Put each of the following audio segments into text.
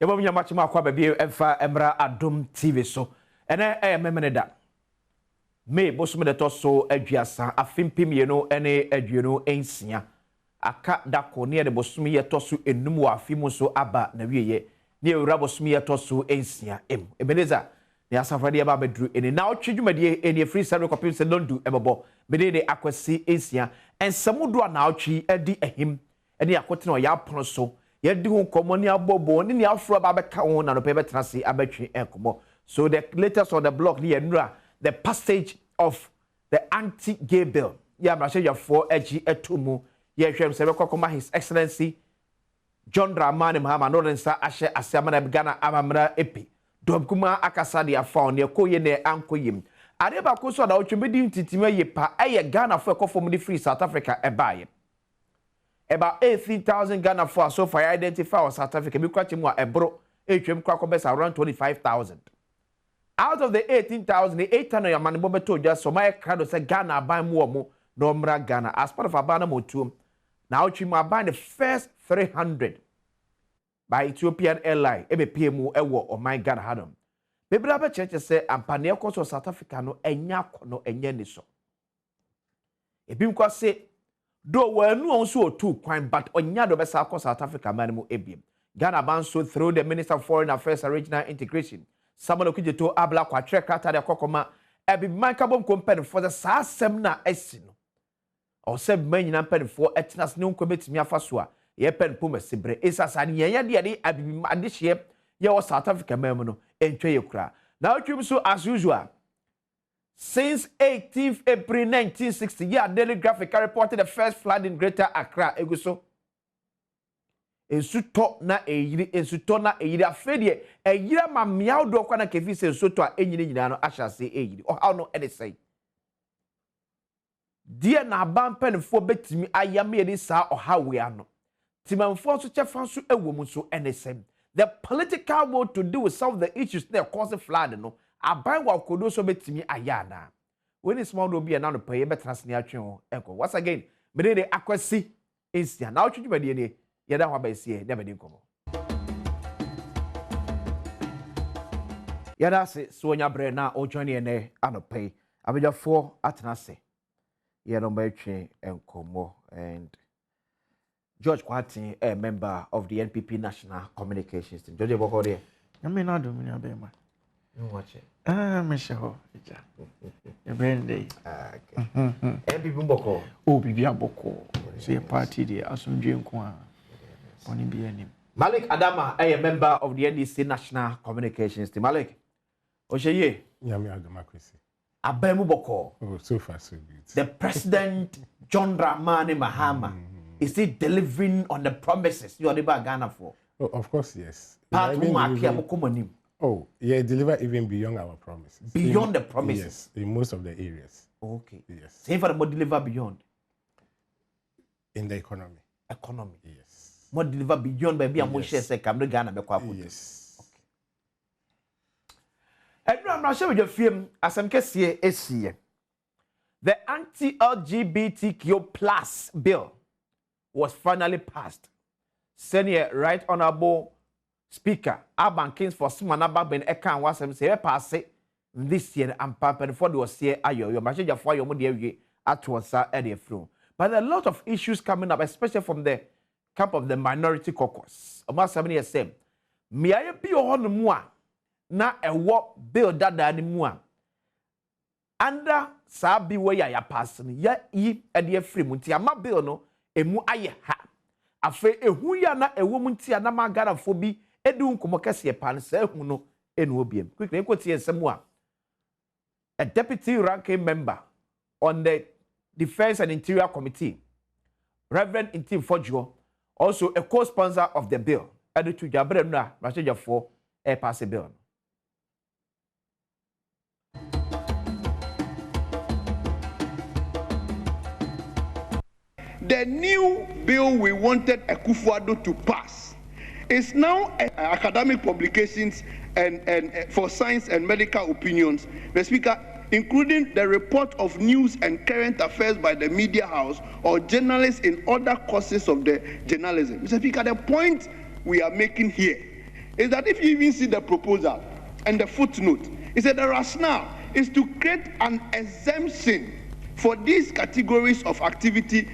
Yabo nya machima kwa baby emfa emra Adom TV so. Ene memene da. Me bosume de to so aduasa afimpim ye no ene adueno ensia. Aka da ko ne de bosume ye to so enum wa afimu so aba na wieye. Ne ewura bosume ye to so ensia em. Ebeneza ne asafrade ye ba bedru ene na otwedwumade ene free service copy se don't do ebebo. Bede de akwasi ensia ensamudo na otwi edi ehim. Ene akotene o ya pono so. Yedi hu komo ni abobo ni afro ba beka ho na no pe betrase abetwe enkomo. So the latest on the block ni enura the passage of the anti-gay bill. Ya ma share for egi etumu ye hwem se bekokoma His Excellency John Dramani Mahama no nsa ahye asema na Ghana amamra epi. Domkuma akasa de afa ne koye ne ankoyim. Ade ba ko so da otwembedi ntitima ye pa eye Ghana for ekofom ni free South Africa ebaye. About 18,000 Ghana for so far identify South Africa. We catch him ebro HM Kwakobes around 25,000. Out of the 18,000, the 800 your man bobeto just so my crowd say Ghana buy more no mra Ghana as part of Abana Motum. Now Chima buy the first 300 by Ethiopian airline. Ebe PMU ewo or my Ghana Hadam. Maybe the church say Ampania koso South Africa no enya no enye ni so. Ebi mko say do we no also two kwan but onya do besa akọ South Africa man mu ebiem. Ghana ban so through the Minister of Foreign Affairs and Regional Integration. Samuel Okujeto abla kwa trek ata de kokoma ebi mankabom company for the sasem na esino. O se man nyina pen for etnas ne nko betimi afaso a ye pen pom sibre esasa ne ye de abi adehye ye o South Africa man mu no entwe ye kura. Now twim so as usual. Since 18th April 1960, Daily Graphic reported the first flood in Greater Accra. Eguso. Ensuto na eyiri afedie eyira ma miaw do kwa na kefi se ensuto a enyini nyina no ahyase eyiri. O how no ene say. Die na abampenfo betimi ayame edi sa o how we ano. Timamfo so chefa so ewom so ene say. The political will to do with some of the issues that cause flood no. Aban wa kodo so betimi ayana. When is small do be na no pay betrasne atwe enko. Once again, me dey akwasi ensia. Na otwedwumade ne yeda ho ba sie na bedi nkomo. Yeda se so onya bre na o join ne anopay. Abejafo atenase. Ye no ba twe enkomo and George Kwatin, a member of the NPP National Communications team. George Boko there. I mean not do me abema. You watch it. Mishaho. A brand day. Okay. NPP Boko. Oh, Bibia Boko. Say a party there, Asumjin Kwan. Only be any. Malik Adama, a member of the NDC National Communications team. Malik. Osheye. Yami Democracy. Abemu Boko. Oh, so far so good. The President John Dramani Mahama. Is he delivering on the promises you are the Ghana for? Oh, of course, yes. Oh, yeah, deliver even beyond our promises. Beyond the promises? Yes, in most of the areas. Okay. Yes. Say for the more deliver beyond? In the economy. Economy? Yes. More deliver beyond, baby, I'm going to say, come to Ghana. Yes. Okay. And I'm not sure with your film, as I'm guessing, the anti-LGBTQ plus bill was finally passed. Senior Right Honorable Speaker Aban Kings for Simanaba Ben Ekan was say pass this year and pampered for the year ayo your message for your modi at once at the flow. But there are a lot of issues coming up, especially from the camp of the minority caucus. Almost 7 years same. Me I be on moi na a what bill that anymore. Under Sabi way ya passing ya e at the free munti ama bill no. Emu aye ha afa ehu ya na ewo muntia na magara fobi edu nkomo kese pan sa ehu no enu obiem quickly ekoti ensemu a deputy ranking member on the Defense and Interior Committee, Reverend Intim Fojo, also a co-sponsor of the bill edu to jabre na message for a pass bill. The new bill we wanted Akufo-Addo to pass is now academic publications and for science and medical opinions. The Speaker, including the report of news and current affairs by the media house or journalists in other courses of the journalism. Mr. Speaker, the point we are making here is that if you even see the proposal and the footnote, it said the rationale is to create an exemption for these categories of activity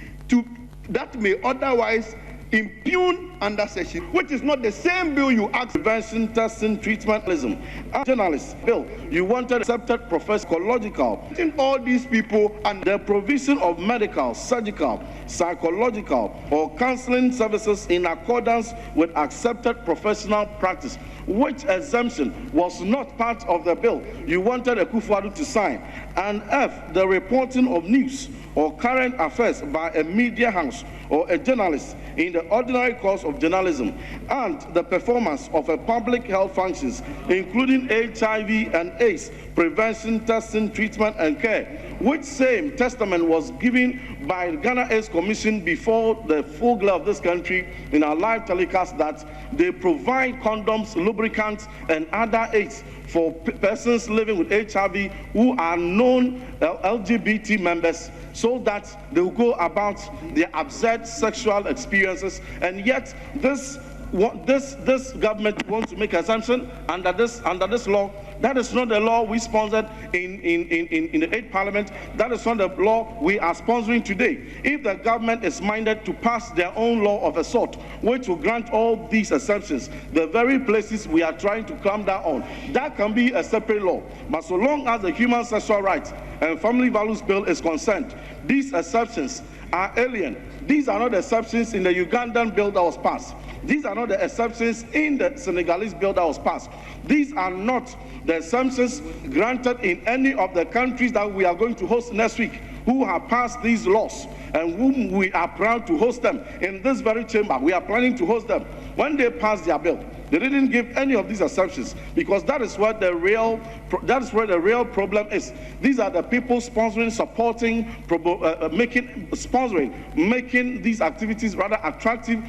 that may otherwise impugn under section, which is not the same bill you asked. Prevention, testing, treatmentism. Journalists bill, you wanted accepted psychological. All these people and the provision of medical, surgical, psychological, or counseling services in accordance with accepted professional practice, which exemption was not part of the bill you wanted Akufo-Addo to sign. And F, the reporting of news or current affairs by a media house or a journalist in the ordinary course of journalism, and the performance of a public health functions, including HIV and AIDS, prevention, testing, treatment, and care, which same testament was given by the Ghana AIDS Commission before the full glare of this country in our live telecast that they provide condoms, lubricants, and other aids for persons living with HIV who are known LGBT members, so that they will go about their absurd sexual experiences. And yet this government wants to make assumption under this law. That is not the law we sponsored in the 8th Parliament. That is not the law we are sponsoring today. If the government is minded to pass their own law of a sort, which will grant all these exemptions, the very places we are trying to clamp down on, that can be a separate law. But so long as the Human Sexual Rights and Family Values Bill is concerned, these exceptions are alien. These are not the exceptions in the Ugandan bill that was passed. These are not the exceptions in the Senegalese bill that was passed. These are not the exemptions granted in any of the countries that we are going to host next week, who have passed these laws and whom we are proud to host them in this very chamber. We are planning to host them. When they pass their bill, they didn't give any of these exceptions, because that is where the real problem is. These are the people sponsoring, supporting, making these activities rather attractive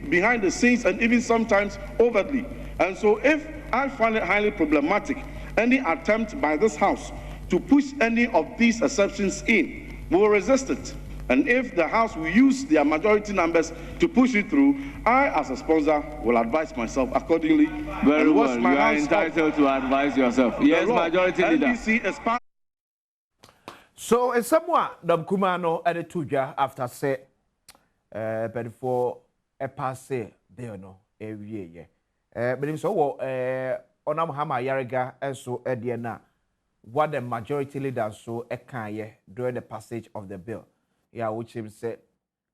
behind the scenes and even sometimes overtly. And so if I find it highly problematic, any attempt by this House to push any of these exceptions in, we will resist it. And if the House will use their majority numbers to push it through, I, as a sponsor, will advise myself accordingly. Very well. You are entitled to advise yourself. Yes, majority leader. NDC is part. So, in someone, Kumano and the Tuja after say, but for a passe, there no, every year. But in so, Onam Hama Yariga, and so Ediana, what the majority leader so a kanye during the passage of the bill. Yeah, which him said,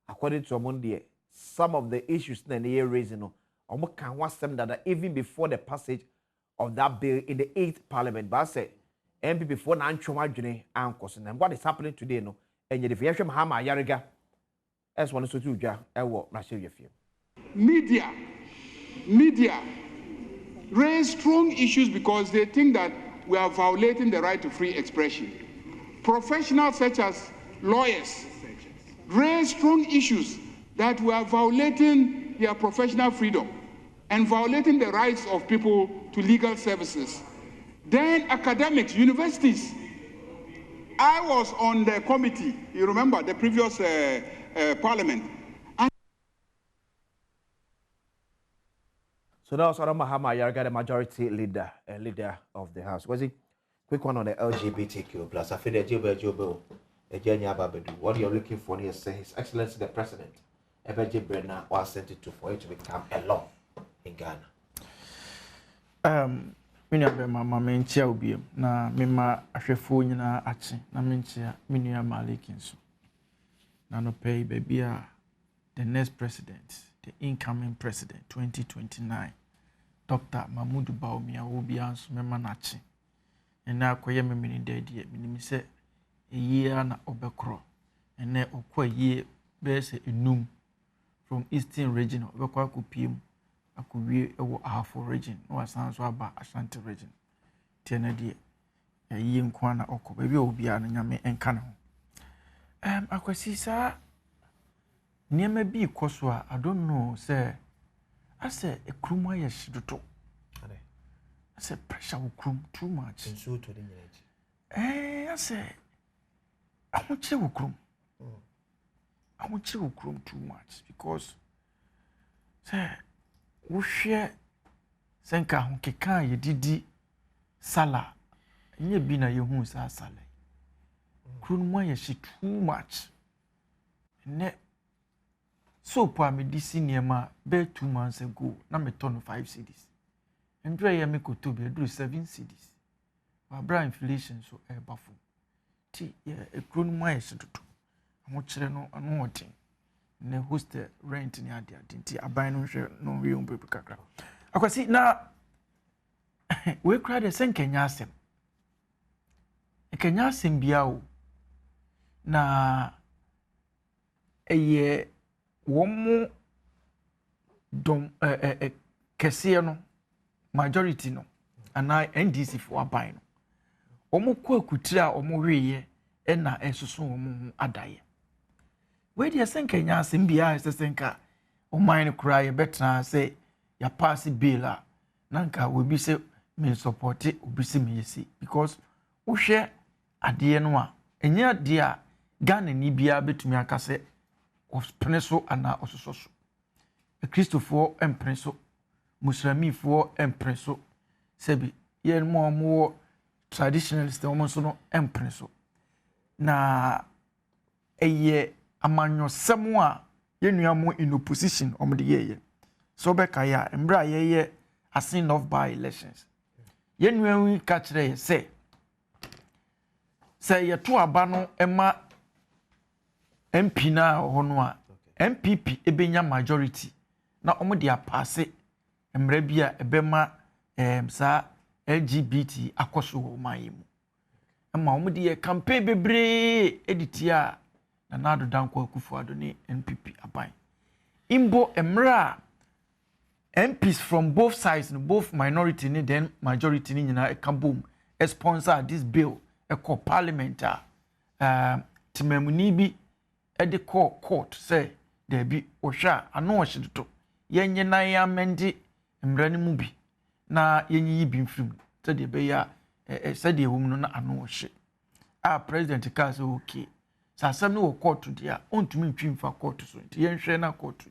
according to Amundi, some of the issues in the year raising, can want them that even before the passage of that bill in the 8th Parliament, but I said, MP before Nanchoma June and Cosin, and what is happening today, no, and yet if you have Hama Yariga, as one is to do, I will Russia your fear. Media raise strong issues because they think that we are violating the right to free expression. Professionals such as lawyers raise strong issues that we are violating their professional freedom and violating the rights of people to legal services. Then academics, universities. I was on the committee, you remember, the previous parliament. So that was Adom Yarga, the majority leader of the House. Was he? Quick one on the LGBTQ plus. I feel the Jobo. What you're looking for here, say His Excellency the President, Ebeje Brenna, was sent it to for it to become a law in Ghana. Mama mentia obiam na mema ahwefo nyina achi na mentia menua malikinso. Na no pay baby the next president, the incoming president 2029, Dr. Mahmoud Bawumia will be answer mema nachi. And now koye me mini daddy minimi se year na obekro and na okwa ye be se enum from eastern region obekwa kupiem akuwie ewo ahafo region no asan so aba Ashanti region tiena die ye nkwa na okọ baby obi a na nyame enka ne ho akwasi sa niema bi koso a I don't know say ase ekruma ye shidoto ase pressure ukrum too much so to the village ase amuche ukrum too much because say we share senka ho keka ye didi sala nye bi na ye hu sa sala kru no ye she too much ne soap a me di sinema be 2 months ago na me turn 5 cedis ndre ye me koto be do 7 cedis wa bra inflation so e bafo ti ye kru no ye she tutu amo kire no ano otin ne host rent ni ade ti aban no hwe no wi umbe kakra akwasi na we cry the sen Kenya asem Kenya asem bia o na eye womu dom kese no majority no ana NDC for aban no omo kwa akutira omo hweye na esusu omo hu adaye we dey sen Kenya asem bia esesenka o mine cry better say ya pass bill a nanka we bi say me support obi se me yesi because wo hwe ade no a enya ade a Ghana ni bia betumi aka se ospreso ana osososo Christopher empreso Muslimifo empreso sebi ye mo traditionalist o so no empreso na eye amanyosem a ye nuamo in opposition omde ye so be kaya embra ye asin of by elections ye nuawi ka kire ye say ye to aba no ema MP na hono a MPP ebenya majority na omde apase emra bia ebema sa LGBT akoso wo mayemu ama omde ye campaign bebre editia na nado danko Akufo-Addo ne NPP aban imbo emra MPs from both sides both minority ni then majority ni nyina ekabom sponsor this bill eko parliament timamuni bi ede court say there be ohwa ano ohyedo yenye na ya mendi mrani mu bi na yenyi bi mfrim say de be ya say de wom no na ano ohye president ka say okay sasam no court dia ontumi ntwimfa court so yenhwe na court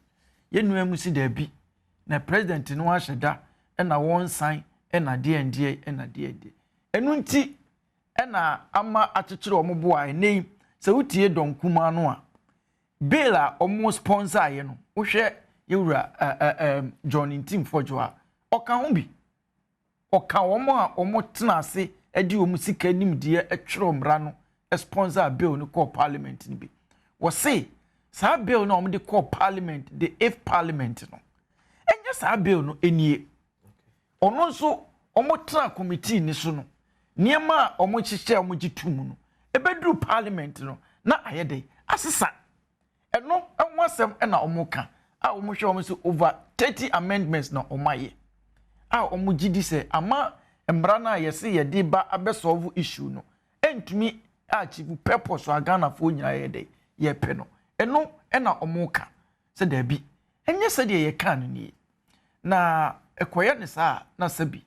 yenu amusi da bi na president no ahyeda na won sign na de enu nti na ama akyekyere omobo a nei se wutie donkuma no a bill a omo sponsor ye no wo hwe yewura John Team Fojo a oka ho bi oka omo a omo tena ase edi omo sika nim de etwere omra no sponsor bill no call parliament ni bi wo say sa bill no omo de call parliament the 8th parliament no enye sa bill no enie ono nso omo tena committee ni so no niema omo chiche omo gitum no ebedru parliament no na ayede asesa eno enwasem na omo ka a omo hwe omo so over 30 amendments na omaye a omo gidi se ama embra na yese yede ba abesolve issue no entumi achieve purpose agana fo nyina yede ye pe no eno na omo ka se da bi enye se de ye ka no ni na ekoye ne sa na sabi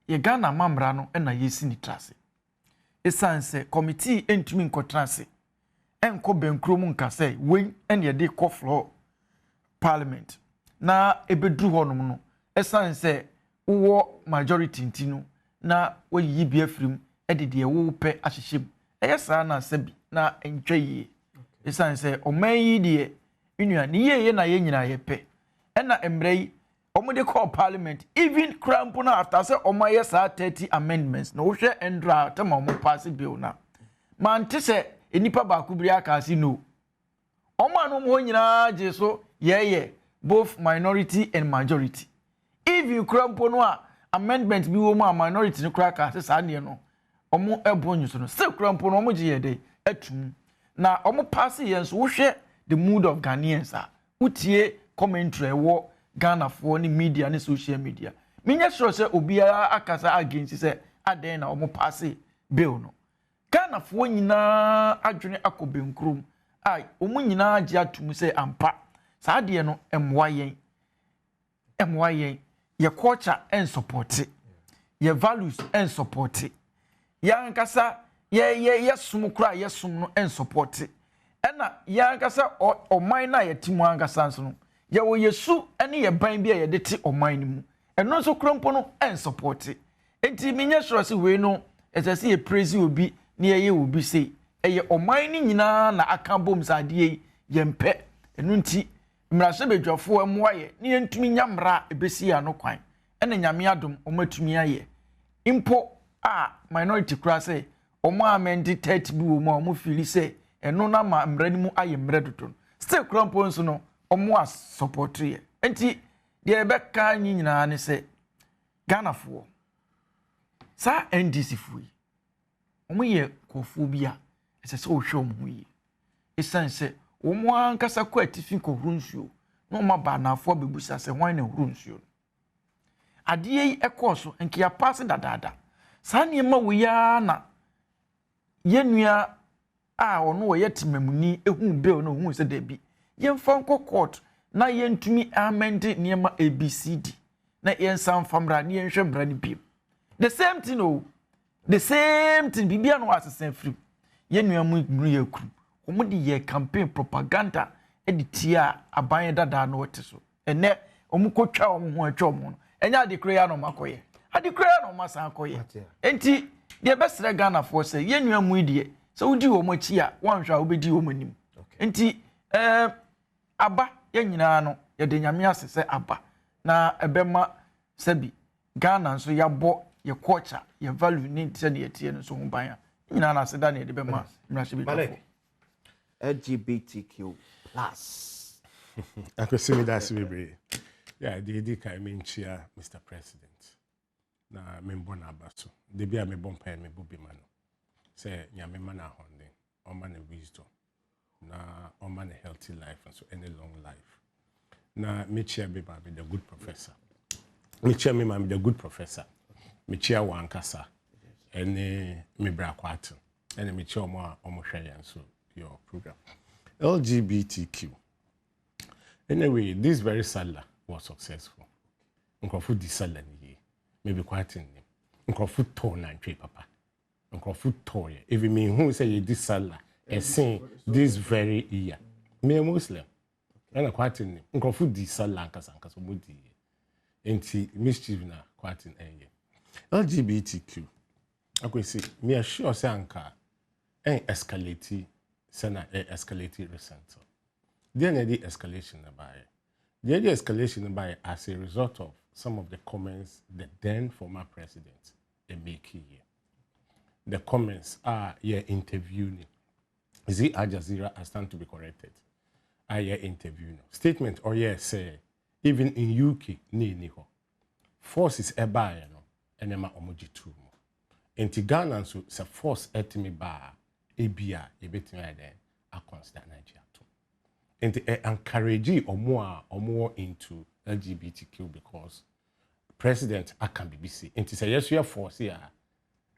ye Ghana mamra no na yesi ni trase esanse committee entumi nkotrase enko benkro mu nka say wen ene de ko floor parliament na ebedru honum no esanse wo majority ntino na wayi bi afrim edede wo pe ahyehyem eyesa na sabi na entwaye esanse omayi de enua ne yeye na ye nyina ye pe ena emrei omode call parliament even cramp na after say omaye sa 30 amendments no hwe endra tema omo pass bill na man te se enipa ba kubiri aka si no omanu mo nyina je so yeye both minority and majority if you cramp no amendment bi wo mu minority no kra ka se sa ne no omo ebonyu so no still cramp no omo je yede atum na omo pass yen so hwe the mood of Ghanaians a utie commentary wo Ghana for ni media ni social media minya sure say obiara akasa against say aden na omo pass bill no Ghana for nyina adwene akobenkrum ai omo nyina age atum say ampa saa de no emwa yen ye culture and support ye values and support ya nkasa ye sum kra ye sum no and support ena ya nkasa oman na ye timu ankasa nso no ye wo yesu ene ye ban bia ye de te oman ni mu and no so crumpo no and support it. Enti minya sure say we no as I see a praise obi na ye obi say eye oman ni nyina na aka bom sadie yempe enu nti mrase bedwafo amoaye na yentumi nyamra ebesi ya no kwan ena nyame adom omatumi aye impo a minority kura say omo amend 30 bi wo ma omo fili say eno na ma mrani mu aye mre dodo still crumpo nso no omo as support ye enti de ebeka nyina ne say Ghana fo sa NDC fu yi omo ye kofo bia ese se o hwe omo yi esan se omo ankasa ko atifi ko hurunsuo no ma ba na afo bebusa se hwan na hurunsuo ade yi ekoso enke ya pass dadada sa ne ma wo ya na yenua a ono wo yetimamuni ehu bill no hu se da bi yemfa nko court na yentumi amend niema ABCD na yensan famra ne yenhwe mra ne bi the same thing oh the same thing bibia no asesen free yenua mu gru yakuru omo di ye campaign propaganda editia aban dada no wote so ene omo kotwa omo ho atwa omo no enya adekre ya no makoye adekre ya no masan koye enti de besre Ghana for say yenua mu die so wudi omo chi a wanhwa obedi omo nim enti aba yenyina no ye de nyame asese aba na ebema sabi Ghana nso yabo ye culture ye value ni tse ne yetie no so ho ban a nyina na aseda ne de bema mrahye bi LGBTQ+. I could see me that's very. Yeah, the kind menchia, Mr. President. Na member na baso. De bia me bon pa me bobi mano. Say nyame mana honde, o man wisdom. Na o man a healthy life and so any long life. Na me chia be ba be the good professor. Me chia me ma be the good professor. Me chia wankasa. Ene me bra kwatu. Ene me chia omo hwe yan so your program. LGBTQ. Anyway, this very Salah was successful. Nkofu di Salah ni maybe quite in name. Nkofu to na ntwe papa. Nkofu to ye. If me who say ye this Salah, saying this very year. Me a Muslim. And quite in name. Nkofu di Salah nkasa mo di. Enti mischief na quite in ye. LGBTQ. I say me assure say anka escalate Sana escalated recently. Then the escalation by the escalation by as a result of some of the comments the then former president make here. The comments are interviewing. Is it Al Jazeera? I stand to be corrected. Are interviewing statement or say even in UK ni forces eba no enema omoji tu mo. Enti Ghana so se force etimi ba ebia ebetimi ade a consider Nigeria too. And encourage or into LGBTQ because President can be busy. And to say yes, we are forced here,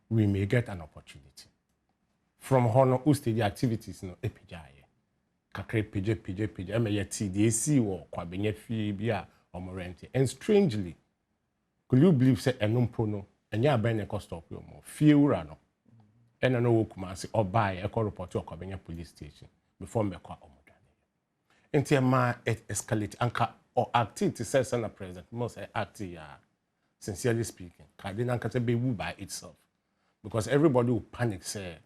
we may get an opportunity. From honor the activities no epijaye. Kakre pj emayeti DAC or kwabenye fi bia or morente. And strangely, could you believe say enumpono and ya bene cost of your more few rano. And I know Kumasi or buy a call report to a Kwabenya police station before me kwa omodane. Enti ma escalate anka or activity says Senate President must act sincerely speaking. Cardinal can be woo by itself. Because everybody will panic say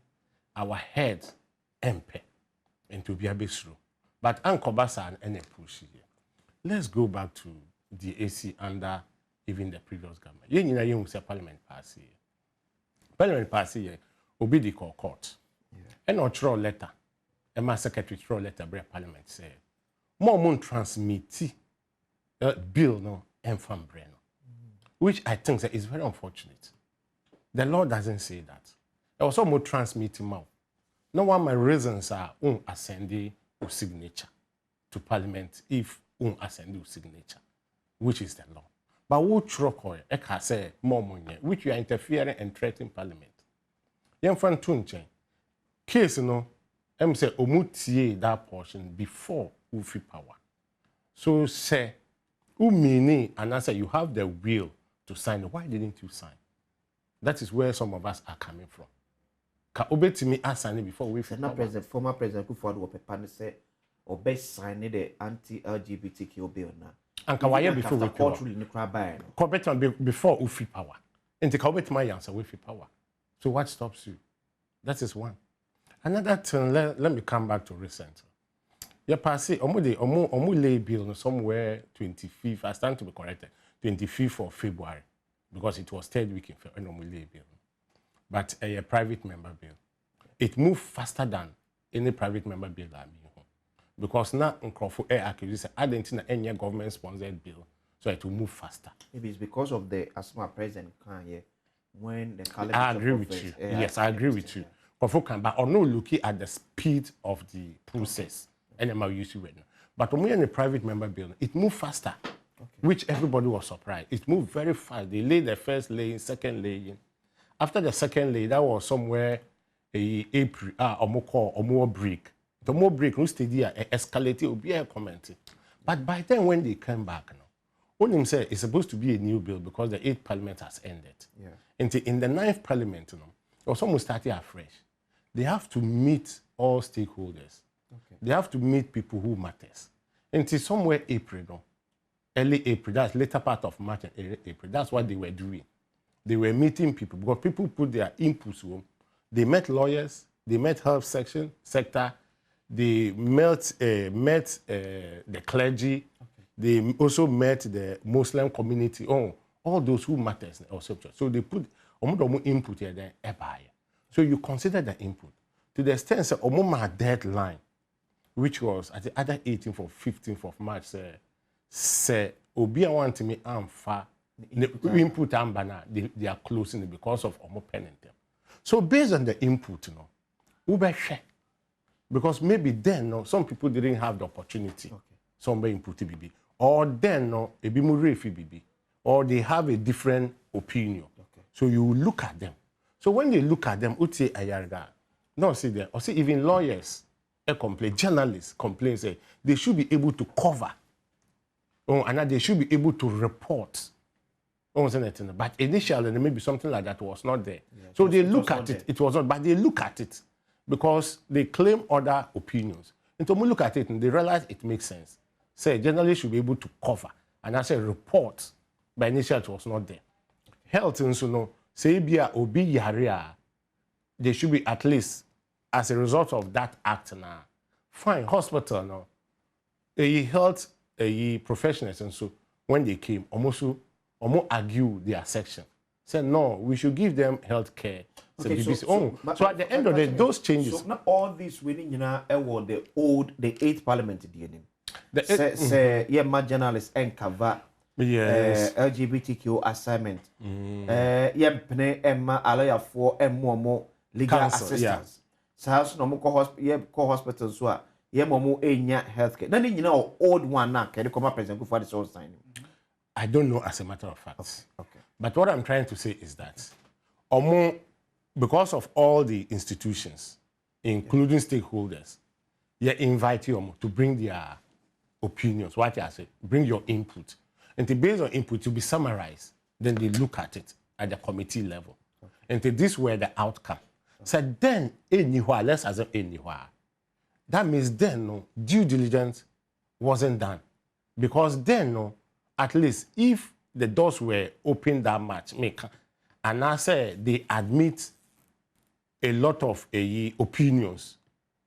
our head empe into be a bit slow. But Uncle Basa and any push here. Let's go back to the AC under even the previous government. You say Parliament pass here. Parliament pass here. Obi di court. And or throw letter. And my secretary throw letter by Parliament say more moon transmit bill no enfam breno. Which I think that is very unfortunate. The law doesn't say that. There was more transmitting mouth. No one my reasons are ascendi or signature to Parliament if ascendi or signature, which is the law. But what troko eka say more money, which you are interfering and threatening Parliament. Young fan tunche case no say omutie that portion before ufi power. So say meaning and answer you have the will to sign. Why didn't you sign? That is where some of us are coming from. Ka obeti me assign before we Senate President, former President Kufuor will prepare say obey sign the anti-LGBTQ bill now. And Kawaye before we before we free power. And the Kawaye my answer we free power. So what stops you? That is one. Another thing, let me come back to recent. Yeah, passé, omu lay bill somewhere 25th, I stand to be corrected, 25th of February, because it was third week in February, omu lay bill. But a private member bill. It moved faster than any private member bill that I mean. Because now in Crawford Air accusation, I didn't think any government sponsored bill, so it will move faster. Maybe it's because of the asthma president here when the I agree with you. Yes, I agree with you. Crawford can, but no looking at the speed of the process. And I'm used to it now. But when we're in a private member bill, it moved faster, which everybody was surprised. It moved very fast. They laid the first lane, second lane. After the second lane, that was somewhere April, or more break. The more break, no steady, escalated, will be a commenting. But by then, when they came back, one him said it's supposed to be a new bill because the 8th Parliament has ended. Yeah. And in the 9th Parliament, it was almost starting afresh. They have to meet all stakeholders. Okay. They have to meet people who matters. Until somewhere April, early April, that's later part of March and early April. That's what they were doing. They were meeting people because people put their inputs home. They met lawyers, they met health sector. They met the clergy. Okay. They also met the Muslim community. All those who matters. So they put input here then. So you consider the input to the extent that a deadline, which was at the other 18th or 15th of March. Say Obia want me amfa the input ambana they are closing it because of pen and them. So based on the input, Ube share. Because maybe then, some people didn't have the opportunity. Okay. Some input BB. Or then, BB. Or they have a different opinion. Okay. So you look at them. So when they look at them, say Ayarga. No, see there. Or see even lawyers complain, journalists complain, say they should be able to cover. And they should be able to report. But initially, maybe something like that was not there. Yeah, so they look at it. It was not, but they look at it. Because they claim other opinions. And so we look at it and they realize it makes sense. Say, journalists should be able to cover. And I say, report. But initially, it was not there. Health, and so say, obi yaria, they should be at least, as a result of that act now, fine, hospital, no. Health, professionals, and so, when they came, almost argue their section. Say, no, we should give them health care. Okay, so at the end of the day, those changes. So not all these winning, the 8th Parliament did. Say, my journalists and cover LGBTQ assignment. Emma allow for more legal assistance. So house no more hospitals so momo healthcare. Then old one now can come up present for this all sign. I don't know as a matter of fact. Okay. But what I'm trying to say is that because of all the institutions, including stakeholders, you invite you to bring their opinions, what I say, bring your input. And based on input to be summarized, then they look at it at the committee level. Okay. And this were the outcome. Okay. So then, let's assume anywhere. That means then, due diligence wasn't done. Because then, at least, if the doors were open that much, and I say they admit a lot of opinions.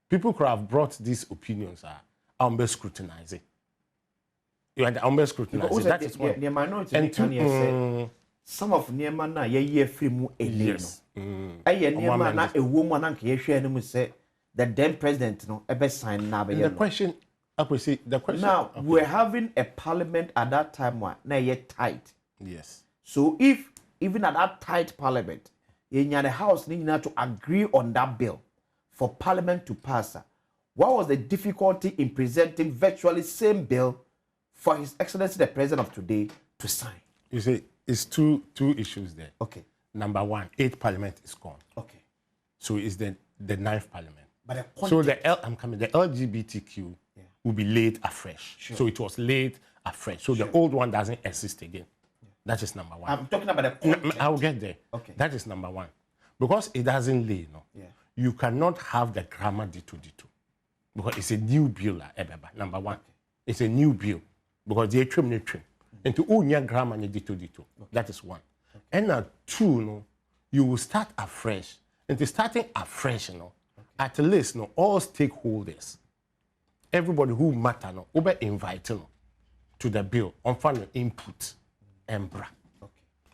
People could have brought these opinions under scrutinizing. You are the under scrutinizing. That is what. And some of Niema na ye free mu yes. Niema na a woman and ye share them say the then president ebe sign na be. The question, the question. Now we're having a parliament at that time na ye tight. Yes. So if even at that tight parliament, the House needed to agree on that bill for Parliament to pass. What was the difficulty in presenting virtually same bill for His Excellency the President of today to sign? You see, it's two issues there. Okay. Number one, 8th Parliament is gone. Okay. So it's the 9th Parliament. But so the LGBTQ will be laid afresh. Sure. So it was laid afresh. So the old one doesn't exist again. That is number one. I'm talking about the content. I'll get there. Okay. That is number one. Because it doesn't lay, you cannot have the grammar D2. Because it's a new bill, number one. Okay. It's a new bill. because they trim ne trim. Into unya grammar ne dito. That is one. And now two, no, you will start afresh. Into starting afresh, no, at least no, all stakeholders, everybody who matter, no, will be invited no, to the bill on final input and bra.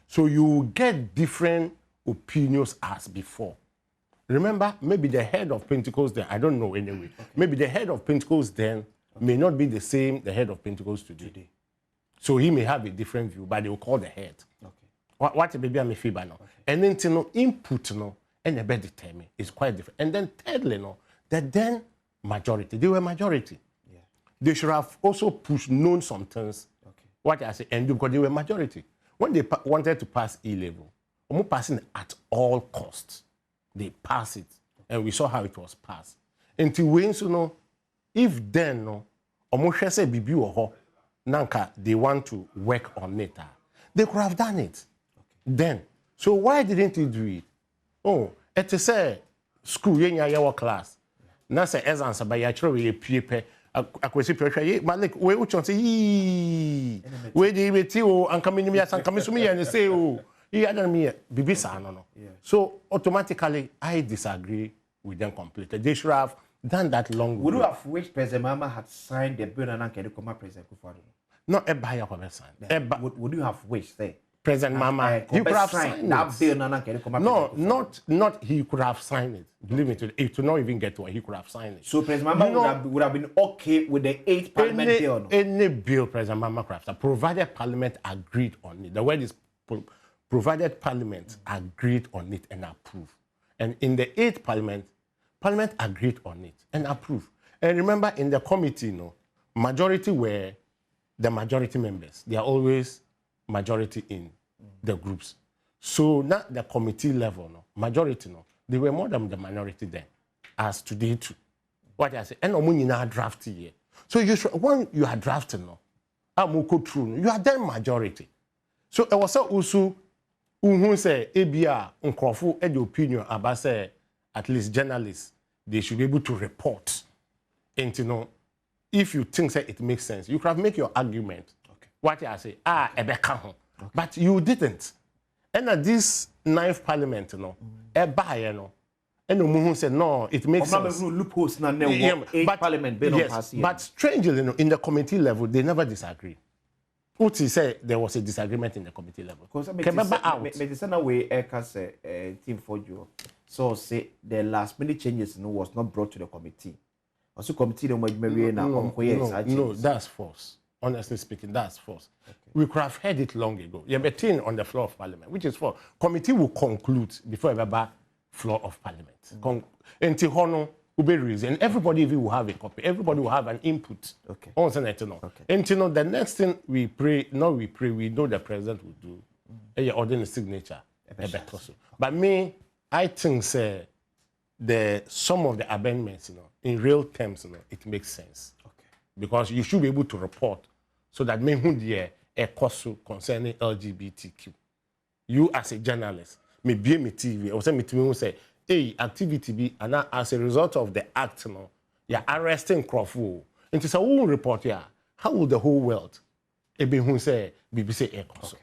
So you get different opinions as before. Remember, maybe the head of Pentecost then, I don't know anyway, maybe the head of Pentecost then may not be the same the head of Pentecost today. So he may have a different view, but they will call the head. What maybe I'm a fiber now. And then no input no, and the bed determine is quite different. And then thirdly, no, that then majority, they were majority. Yeah. They should have also known some things. What I say, and because they were majority. When they wanted to pass E-level, almost passing at all costs, they pass it, and we saw how it was passed. Until when so no, if then no, almost say bibi or nanka they want to work on it, they could have done it. Then, so why didn't you do it? Oh, it is a school your class. Na say exams by your children paper. Akwesi pressure ye malik we ucho say yi we dey beti o anka me nim san kame so me yan say o yi adan me bibi sa no. So automatically I disagree with them completely. They should have done that long ago. Would you have wished President Mama had signed the bill and Anke Koma President Kufuor? No, Ebaya have signed. Would you have wished say President Mama, he could have signed that bill. No, not he could have signed it. Believe me, it would not even get to it. He could have signed it. So President Mama would have been okay with the 8th Parliament bill. No? Any bill President Mama could have signed, provided Parliament agreed on it. The word is provided Parliament agreed on it and approved. And in the 8th Parliament, Parliament agreed on it and approved. And remember, in the committee, majority were the majority members. They are always majority in the groups. So not the committee level, majority, they were more than the minority then, as today too. What I say, and now draft here. So you should, when you are drafting, you are then majority. So it was also who say ABR unkrofu the opinion about say at least journalists, they should be able to report. And if you think that it makes sense, you can make your argument. What I say, but you didn't. And at this 9th Parliament, and the Muhu said, no, it makes sense. But strangely, in the committee level, they never disagreed. Uti said there was a disagreement in the committee level. So say the last minute changes was not brought to the committee. Also, committee no, that's false. Honestly speaking, that's false. We could have heard it long ago. You have a thing on the floor of Parliament, which is false. Committee will conclude before ever floor of Parliament. Until Hono will be reason. Everybody will have a copy. Everybody will have an input. Until the next thing we pray, we know the president will do. A ordinary signature. But me, I think say some of the amendments, in real terms, it makes sense. Because you should be able to report so that me who a course concerning LGBTQ. You as a journalist, me be me TV, or say me to say, hey, activity be, and as a result of the act, you're arresting Crawford. And it's a own report here. How will the whole world be who say BBC a course?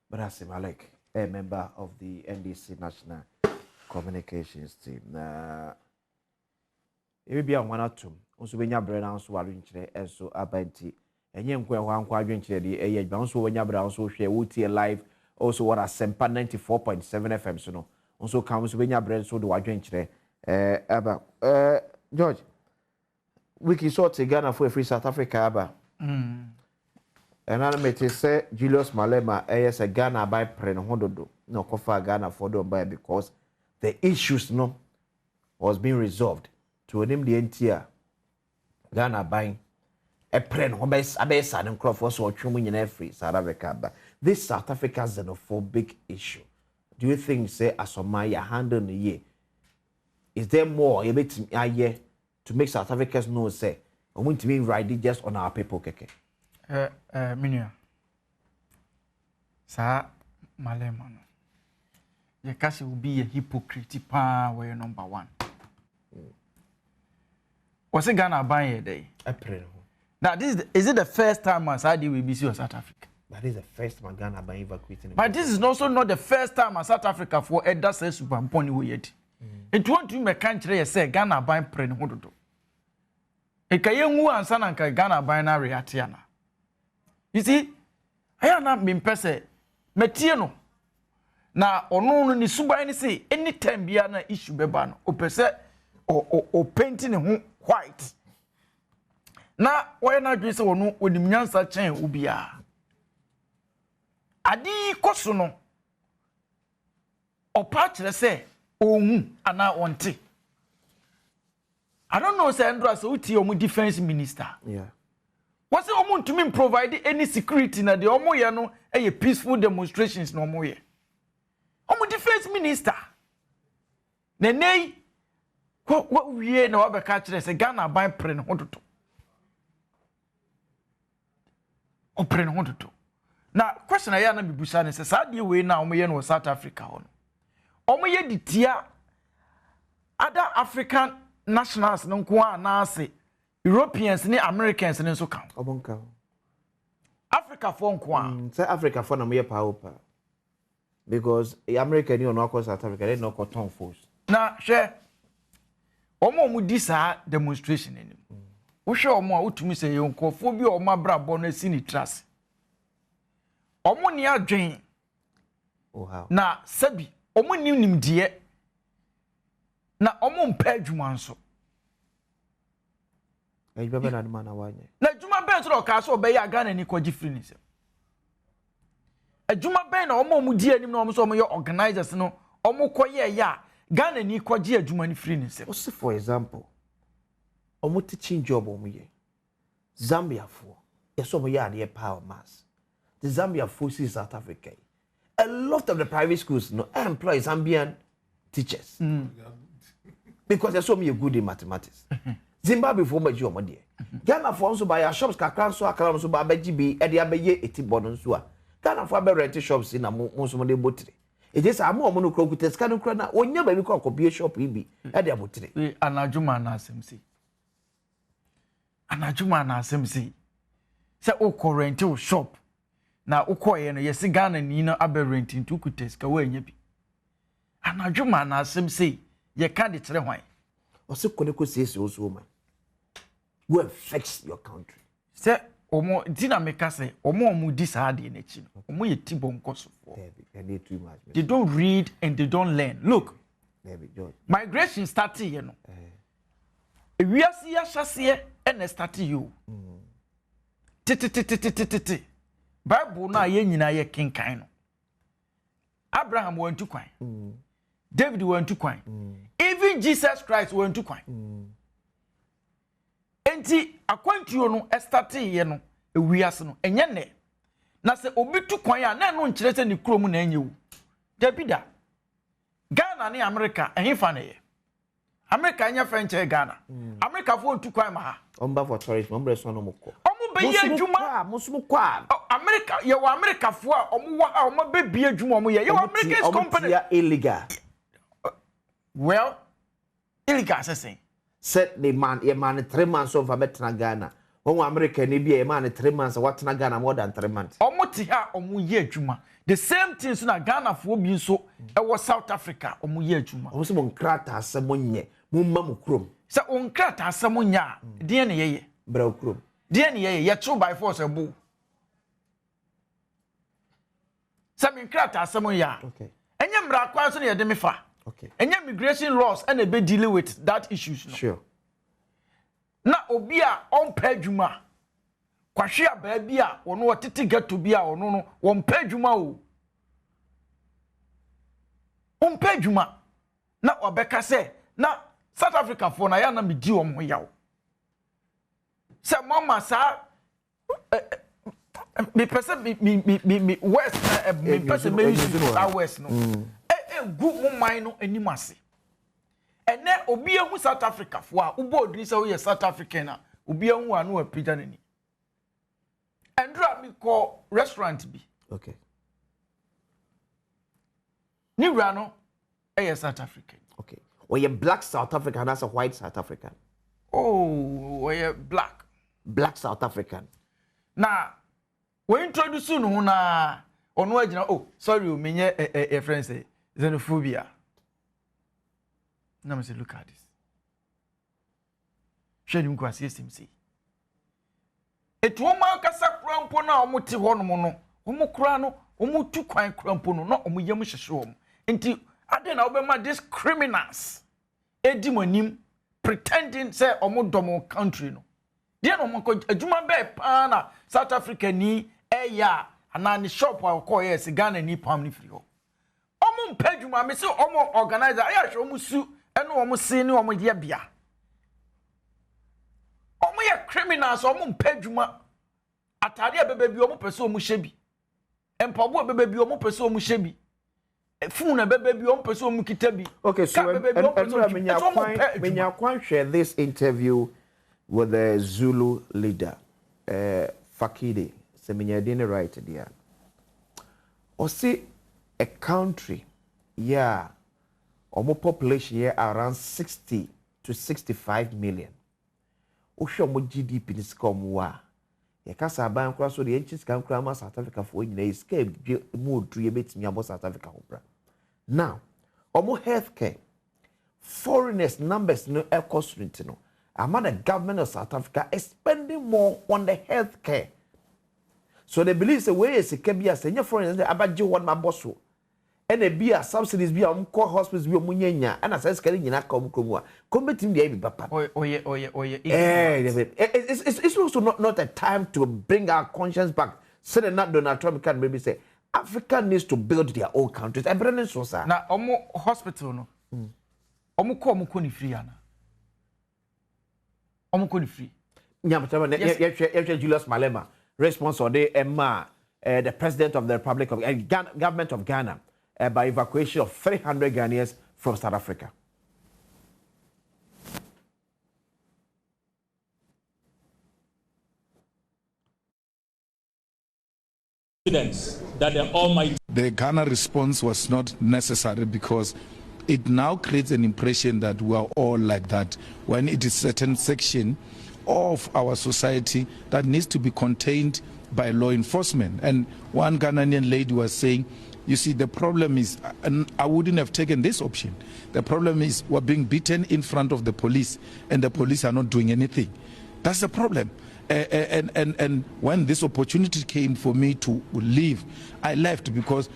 But I say, Malik, a member of the NDC National Communications team. It be on one or two. Also, when you bring down so and so abenti, and you one quadrant, a bounce when you brown so share Woody live, also what a Sempa 94.7 FM. So no, also comes when you bring so do I drink George, wiki sort of Ghana for free South Africa. And animated say Julius Malema, as a Ghana by Pren Hondodo, no Kofa Ghana for them by because the issues was being resolved to name the entire. Ghana buying a plan, Abesa and Crawford or Truman in every South Africa. This South Africa xenophobic issue. Do you think, say, as on my hand on the year, is there more a bit to make South Africans know, say, I want to be riding just on our people, Keke? Minia. Sir Malema. Your castle will be a hypocrite where you're number one. Was it Ghana buying a day? Now, is it the first time Asadi will be in South Africa? That is the first time Ghana by evacuating. But this is also not the first time South Africa for Edda says super pony yet. It won't do my country say Ghana by praying hodo. A Kayangu and Sananka Ghana by na reatiana. You see, I have not been pese Metiano. Now, or no, ni suba any say anytime biana issue beban or pese or painting white. Now, why not do so no with the Nyansa chain ubia? Adi kosono opa kire say ohun ana wonte. I don't know say Andrew say uti omu defense minister. Yeah. Was it omu to me provide any security na the omu ye no e peaceful demonstrations no omu ye. Omu defense minister. Nenei what we na wabeka kire say Ghana ban pre ne hodoto. O pre ne hodoto. Now, question I am be bushane says, how do you way now? No South Africa on. Omoye di tia other African nationals no kwa na say Europeans ni Americans ni so kan. Obonka. Africa for kwa. Say Africa for na me power pa. Because the American you no cause South Africa they no cause ton force. Na share omo mu di sa demonstration ni. Wo hwe omo a utumi say yonkofo bi omo abrabo no si ni trust. Omo ni adwen. Oh how. Na sabi omo nim die. Na omo mpa adwuma nso. Ejba be na duma na wanye. Na adwuma be so ka so be ya Ghana ni kwaji free ni se. Adwuma be na omo mu die anim na omo so omo ye organizers no omo koye ya Ghana ni kwaji adwuma ni free ni se. Also for example, omo teaching job omo ye. Zambia for. Yes omo ye ade power mass. The Zambia forces South Africa. A lot of the private schools employ Zambian teachers. Because they're so good in mathematics. Zimbabwe for my job, dear. Ghana for also buy shops, Kakran so Akram so by GB, and the Abbey 80 bonus. Ghana for rent shops in a most of the botry. It is a more monocrocutus can crana, or never be called a shop, maybe at the botry. Anajuma na SMC. Anajuma na SMC. Say, oh, corrento shop. Na ukoye no yesi Ghana ni no aberrent into kutes ka wa nya bi anadwuma na asem sei ye ka de kire hwan o se kone ko sesi o so man go affect your country se omo dinamika say omo di sa de na chi no omo ye ti bonkoso they don't read and they don't learn look migration started you know ewiase ya hyase e started you titi Bible na ye nyina ye kenkan no Abraham went to kwan David went to kwan even Jesus Christ went to kwan enti akwantuo no starte ye no ewiase no enye ne na se obi tu kwan ya na no nkire se ni krom na enyewu Dabida Ghana ni America ehfa na ye America anya French Ghana America fo tu kwan ma ha omba for tourism ombre so no moko be ye djuma musumu kwa America ye wa America fo a omo wa ha omo be bie djuma omo ye American company illegal well illegal assessing set the man ye man 3 months over betna Ghana won America ni bia ye man 3 months what na Ghana more than 3 months omo ti ha omo ye djuma the same thing so na Ghana fo bi so e wo South Africa omo ye djuma omo se bon krata asemonye mumma mu krom se on krata asemonya de ne ye bra krom de ne ye true by force ebu Samin krata asemonya okay enye mra kwa so ne ye de me fa okay enye immigration laws and be dealing with that issues no sure na obi a on pa adwuma kwahwe a ba bi a wono wotete gato bi a wono no won pa adwuma o on pa adwuma na obeka se na South Africa for na ya na me di won ho yawo se mama sa me pese me west me pese me use west no gu mo man no animase ene obi ehu South Africa fo a ubo odri se wo ye South African a obi ehu anu apija nani endra mi ko restaurant bi okay ni wura no South African okay or you black South African as a white South African oh we black black South African. Now, we introduce you na ono agina oh sorry o menye a friend say xenophobia. Now me say look at this. Shey nim kwase SMC. Etu o ma kasa krampo na o te ho no no. O mo kura no, o mo tu kwan krampo no na o mo yam hyehye o. Enti ade na obema these criminals edi monim pretending say o mo dom country no. Dia no mo ko adwuma be pa na South Africa ni eya anani shop wa ko yes Ghana ni pam ni free ho. Omo mpedwuma me say omo organizer aya hwe omo su ene omo se ni omo dia bia. Omo ye criminals omo mpedwuma atade abebe bi omo pese omo hyebi. Empabo abebe bi omo pese omo hyebi. Phone abebe bi omo pese omo kitabi. Okay, so menya kwan share this interview with the Zulu leader Fakide. Semenya dine right there. Or see a country, yeah, omo population here around 60 to 65 million. Osho mo GDP ni skom wa. Ye kasa ban kwa so de enchis kan kra ma South Africa for nyina escape mo due betimi abo South Africa ho. Now, omo healthcare foreigners numbers no ecostrint no. Among the government of South Africa is spending more on the healthcare. So they believe the way is a kebia senior foreigners abaji one ma bosso. And a beer subsidies be on core hospitals be munyanya and as getting in a comua. Combating the papa. It's also not a time to bring our conscience back. So that not Donald Trump can maybe say Africa needs to build their own countries. And Brennan Sosa. Now omo hospital no. Omo ko omo koni free ana. Omo koni free. Yes, Julius Malema. Response on the president of the Republic of government of Ghana by evacuation of 300 Ghanaians from South Africa. That the Ghana response was not necessary because it now creates an impression that we are all like that when it is certain section of our society that needs to be contained by law enforcement. And one Ghanaian lady was saying, you see, the problem is, and I wouldn't have taken this option. The problem is we're being beaten in front of the police and the police are not doing anything. That's the problem. And when this opportunity came for me to leave, I left because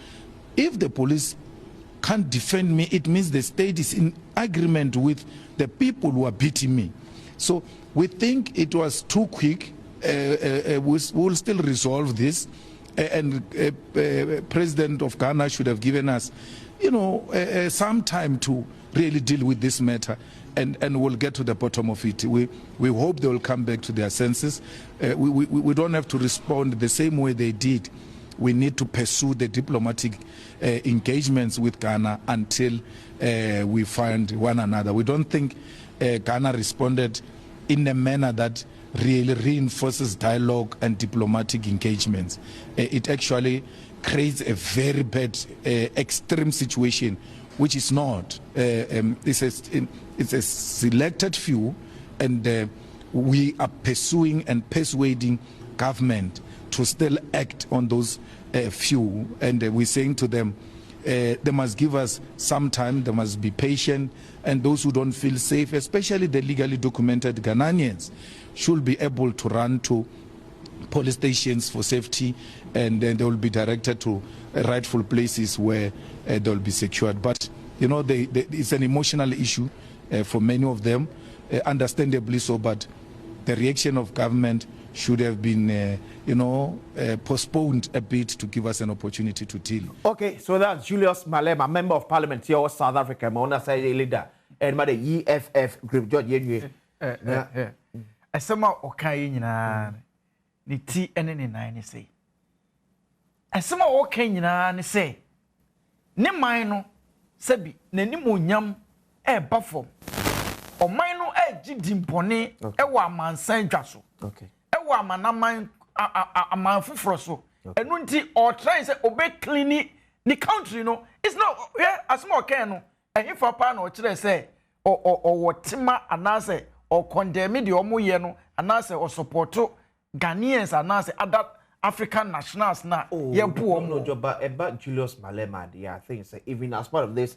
if the police can't defend me, it means the state is in agreement with the people who are beating me. So we think it was too quick. We'll still resolve this. And President of Ghana should have given us, some time to really deal with this matter. And we'll get to the bottom of it. We hope they will come back to their senses. We don't have to respond the same way they did. We need to pursue the diplomatic engagements with Ghana until we find one another. We don't think Ghana responded in a manner that really reinforces dialogue and diplomatic engagements. It actually creates a very bad extreme situation, which is not. It's a selected few, and we are pursuing and persuading government to still act on those few, and we're saying to them, they must give us some time, they must be patient, and those who don't feel safe, especially the legally documented Ghanaians, should be able to run to police stations for safety, and then they will be directed to rightful places where they will be secured. But it's an emotional issue for many of them, understandably so, but the reaction of government should have been, postponed a bit to give us an opportunity to deal. Okay, so that's Julius Malema, Member of Parliament here in South Africa, Mona Side leader, and the EFF group, George Yenwe. I somehow okay na ni ti ene ne nine say. I somehow okay na say. Ne man no sebi na ni monyam bafom. O man no gidimpone wa amansan dwaso. Okay. Wa amanaman amanfufro so. Enu nti o try say obe clean ni country no. It's not yeah asmo okay no. Ehimfa pa na o kire say o wotima anase or condemn the omoye no anase or support Ghanaians anase other African nationals na no job about Julius Malema. Yeah, I think so. Even as part of this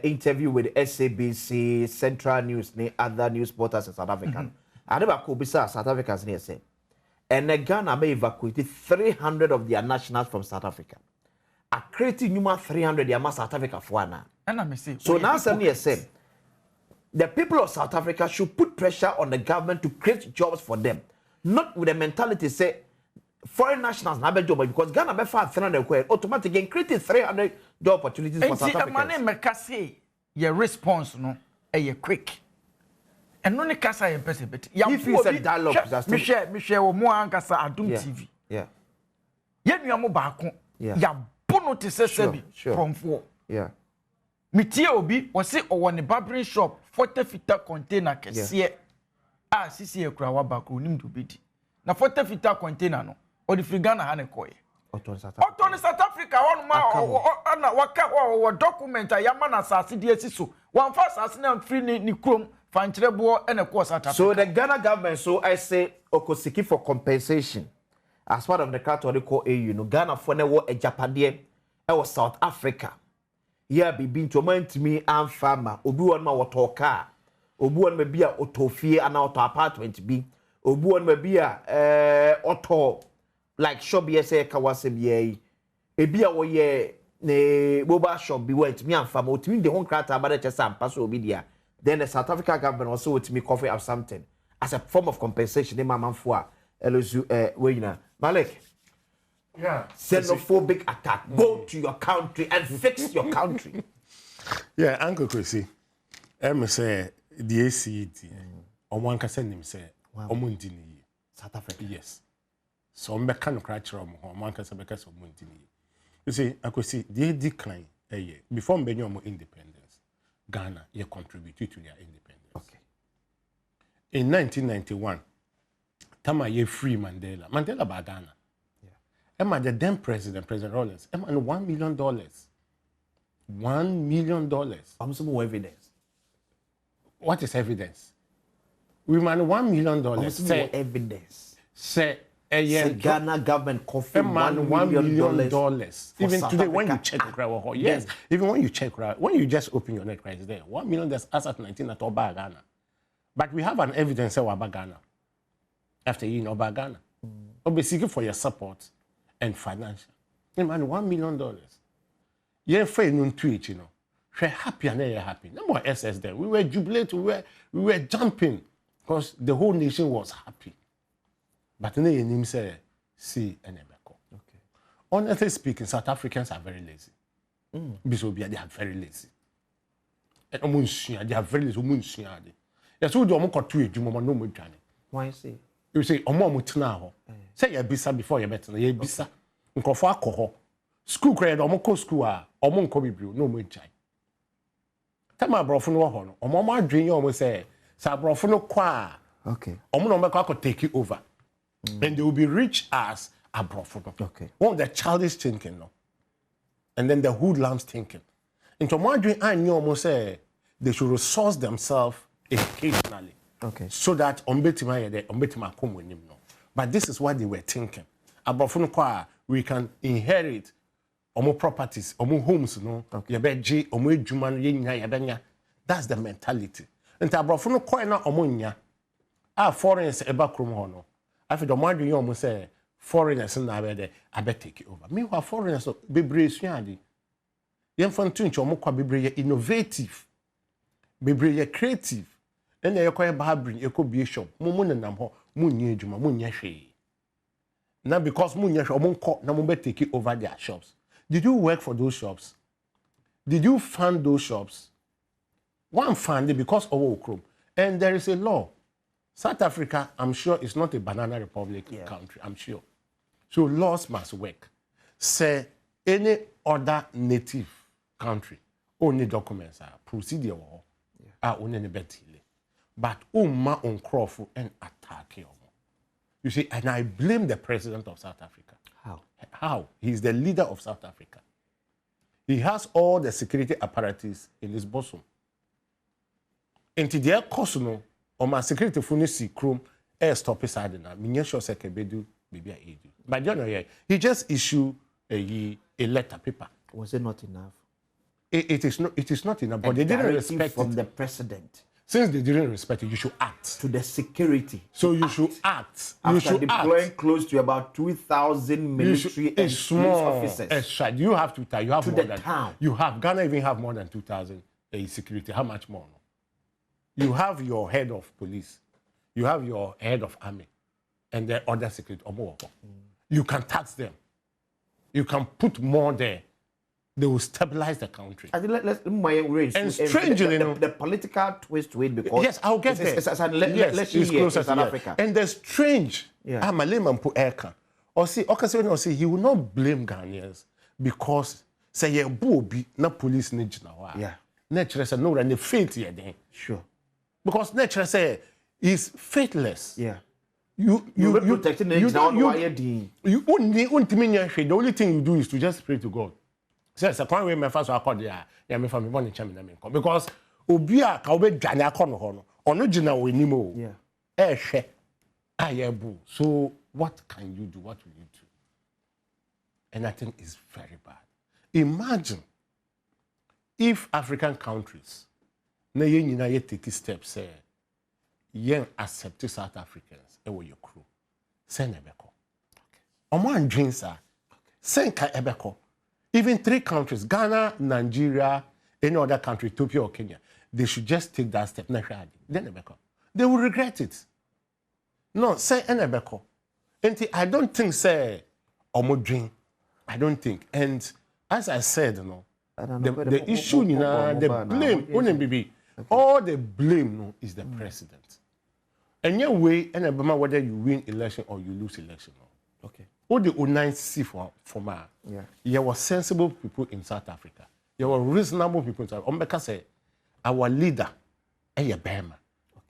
interview with SABC, Central News, other news portals in South Africa. I never could be South Africans near say. And Ghana may evacuate 300 of their nationals from South Africa. A creating human 300 they are South Africa for now. And I may say. So now somebody said the people of South Africa should put pressure on the government to create jobs for them. Not with the mentality say foreign nationals na be job because Ghana be fa 300 automatically creating 300 job opportunities for South Africa. And man make say your response no quick. And no ne kasa yen person bet. If it's a dialogue just me share wo mo ankasa Adom TV. Yeah. Ye nua mo baako. Ya bono te sebi from 4. Yeah. Mitie obi o se o ne barbering shop 40 fita container kese. Ah sisi e kura wa baako nim do bedi. Na 40 fita container no o di Ghana ha ne koye. Oton South Africa one ma na waka o document ayama na asase die siso. One fa asase na free ni krom fanchirebo ene ko South Africa. So the Ghana government so I say okosiki for compensation as part of the Catholic AU no Ghana for ne wo ejapade e wo South Africa. Yeah bibi ntomanti mi amfama obi won ma wotoka obi won ma bia otofie ana oto apartment bi obi won ma bia oto like shop ye say kawase bia yi ebi a wo ye ne boba shop bi went mi amfama otimi de hon krata ba de chesa ampa so obi dia then the South Africa government also otimi coffee of something as a form of compensation de mamamfo a elozu we na Malik. Yeah. Xenophobic attack. Go to your country and fix your country. Yeah, Uncle Chrissy. Say the ACT. One can send him say, Omundini. South Africa. Yes. So I'm back on cratch room. One can say because of Mundini. You see, I could see they decline a year before Benjamin independence. Ghana, you contributed to their independence. Okay. In 1991, Tama ye free Mandela. Mandela by Ghana. Emma, the then President Rollins, Emma, $1 million. $1 million. I'm some more evidence. What is evidence? We man $1 million. Say evidence. Say Ghana government confirmed $1 million. Even today, when you check yes, even when you check when you just open your net right there, $1 million as at 19 at Oba Ghana. But we have an evidence about Ghana. After you know about Ghana. We'll be seeking for your support and financial. Man, $1 million. You're afraid no tweet, you know. We're happy and they're happy. No more SS there. We were jubilating, we were jumping because the whole nation was happy. But then him say, see and never go. Okay. Honestly speaking, South Africans are very lazy. They are very lazy. And they are very lazy. Yes, we don't want to do no more. Why say? You say, Omo mutina say you bisa before you better. You bisa. Nkofo akọ school credit omo ko school a omo nko bibru no mo jai. Tama brofo no ho no. Omo ma adwen omo say sa brofo no kwa. Okay. Omo no make take it over. And they will be rich as a brofo. Okay. One the childish thinking no. And then the hoodlums thinking. Into mo adwen an omo say they should resource themselves occasionally. Okay. So that ombetima come with him no. But this is what they were thinking. Abrofo kwa we can inherit omo properties, omo homes no. Yebeji omo edwuma no yenya yebenya. That's the mentality. Nti abrofo no kwa na omo nya. Foreigners eba krom ho no. Afi do madwe omo say foreigners na abede abe take over. Meanwhile foreigners bebre suade. Yemfa ntunche omo kwa bebre ye innovative. Bebre ye creative. And you call Babrin, you could be a shop. Mumun and Namho, Munya Juma, Munya Shay. Now, because Munya Shomon Namumbe take it over their shops. Did you work for those shops? Did you fund those shops? One funded because of Okrom. And there is a law. South Africa, I'm sure, is not a banana republic country, I'm sure. So laws must work. Say any other native country, only documents are procedure are only better. But umma on Crawford and attack him. You see, and I blame the president of South Africa. How? How? He's the leader of South Africa. He has all the security apparatus in his bosom. And to their cost, no, or my security funisi chrome, stop his side now. Me sure say kebedu maybe I do. But you know, he just issued a letter paper. Was it not enough? It is not enough. But they didn't respect from it. the president. Since they didn't respect it, you should act. To the security. So you should act. After you should deploying act. close to about 2,000 military and police officers. It's right. You have 2,000. You have to more the than town. You have Ghana even have more than 2,000 security. How much more? No? You have your head of police. You have your head of army, and the other security. You can tax them. You can put more there. They will stabilize the country. I think let's raise and strangely, the political twist to it because yes, I'll get there. It's closer to South Africa. And the strange, I'm a layman put aircon. Or see, he will not blame Ghanaians because say ye be na police need now. Yeah. Nature say no, and the faith here then. Sure. Because nature say is faithless. Yeah. You protecting the only thing you do is to just pray to God. Says a point where my first accord there, me from me chairman because obia ka obe dwane akọ ho no ono gina wani mo. Yeah. Ehwe ayebu. So what can you do? What will you do? And I think it's very bad. Imagine if African countries na ye nyina ye take steps say yen accept South Africans e wo your crew. Say na beko. Omo andwin sa. Say ka ebeko. Even 3 countries, Ghana, Nigeria, any other country, Ethiopia or Kenya, they should just take that step. Then they will regret it. No, say Enebeko. And I don't think say Omodrin. I don't think. And as I said, you know, the issue, you know, the blame, all the blame no, is the president. And your way, Enebema, whether you win election or you lose election. No. Okay. All the nice see for my there were sensible people in South Africa. There were reasonable people in South Africa. Ombeka say our leader a Bema.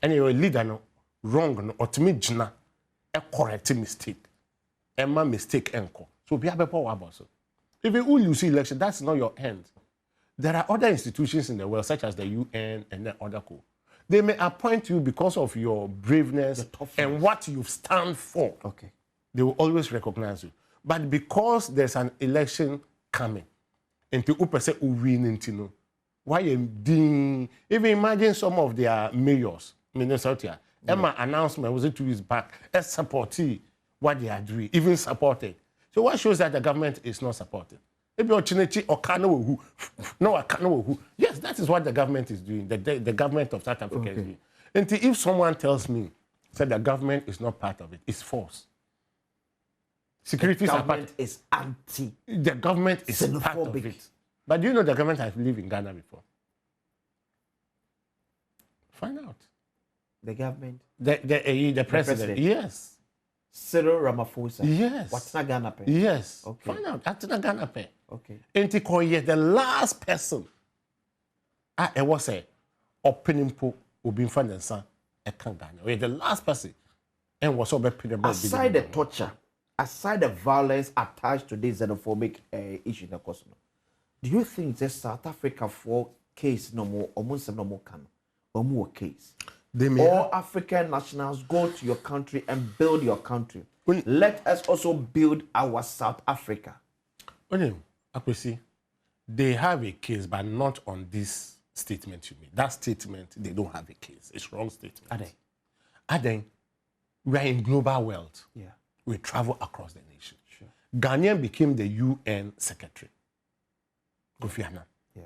And your leader no wrong no or to me jina a correct mistake. Emma mistake enko. So be able about so. If you lose election, that's not your end. There are other institutions in the world, such as the UN and the other co. They may appoint you because of your braveness and what you stand for. Okay. They will always recognize you. But because there's an election coming, and people say win into why even imagine some of their mayors, Minnesota, Emma announcement was it 2 years back, as supporting what they are doing, even supported. So what shows that the government is not supported? Yes, that is what the government is doing. The government of South Africa is doing. And if someone tells me that the government is not part of it, it's false. Security is anti. The government is part of it. But do you know the government has lived in Ghana before? Find out. The government? The president. Yes. Cyril Ramaphosa. Yes. What's not Ghana pay? Yes. Okay. Find out. That's not Ghana pay. Okay. And the last person. It was a opening po ubin fan son. Ghana. The last person. And was over aside the torture. Aside the violence attached to this xenophobic issue in the coast, do you think that South Africa for case no more, almost no more can, or more case? All African nationals go to your country and build your country. Let us also build our South Africa. They have a case, but not on this statement you made. That statement, they don't have a case. It's wrong statement. Are they? We are in global world. Yeah. We travel across the nation. Sure. Ghanaian became the UN secretary. Yeah.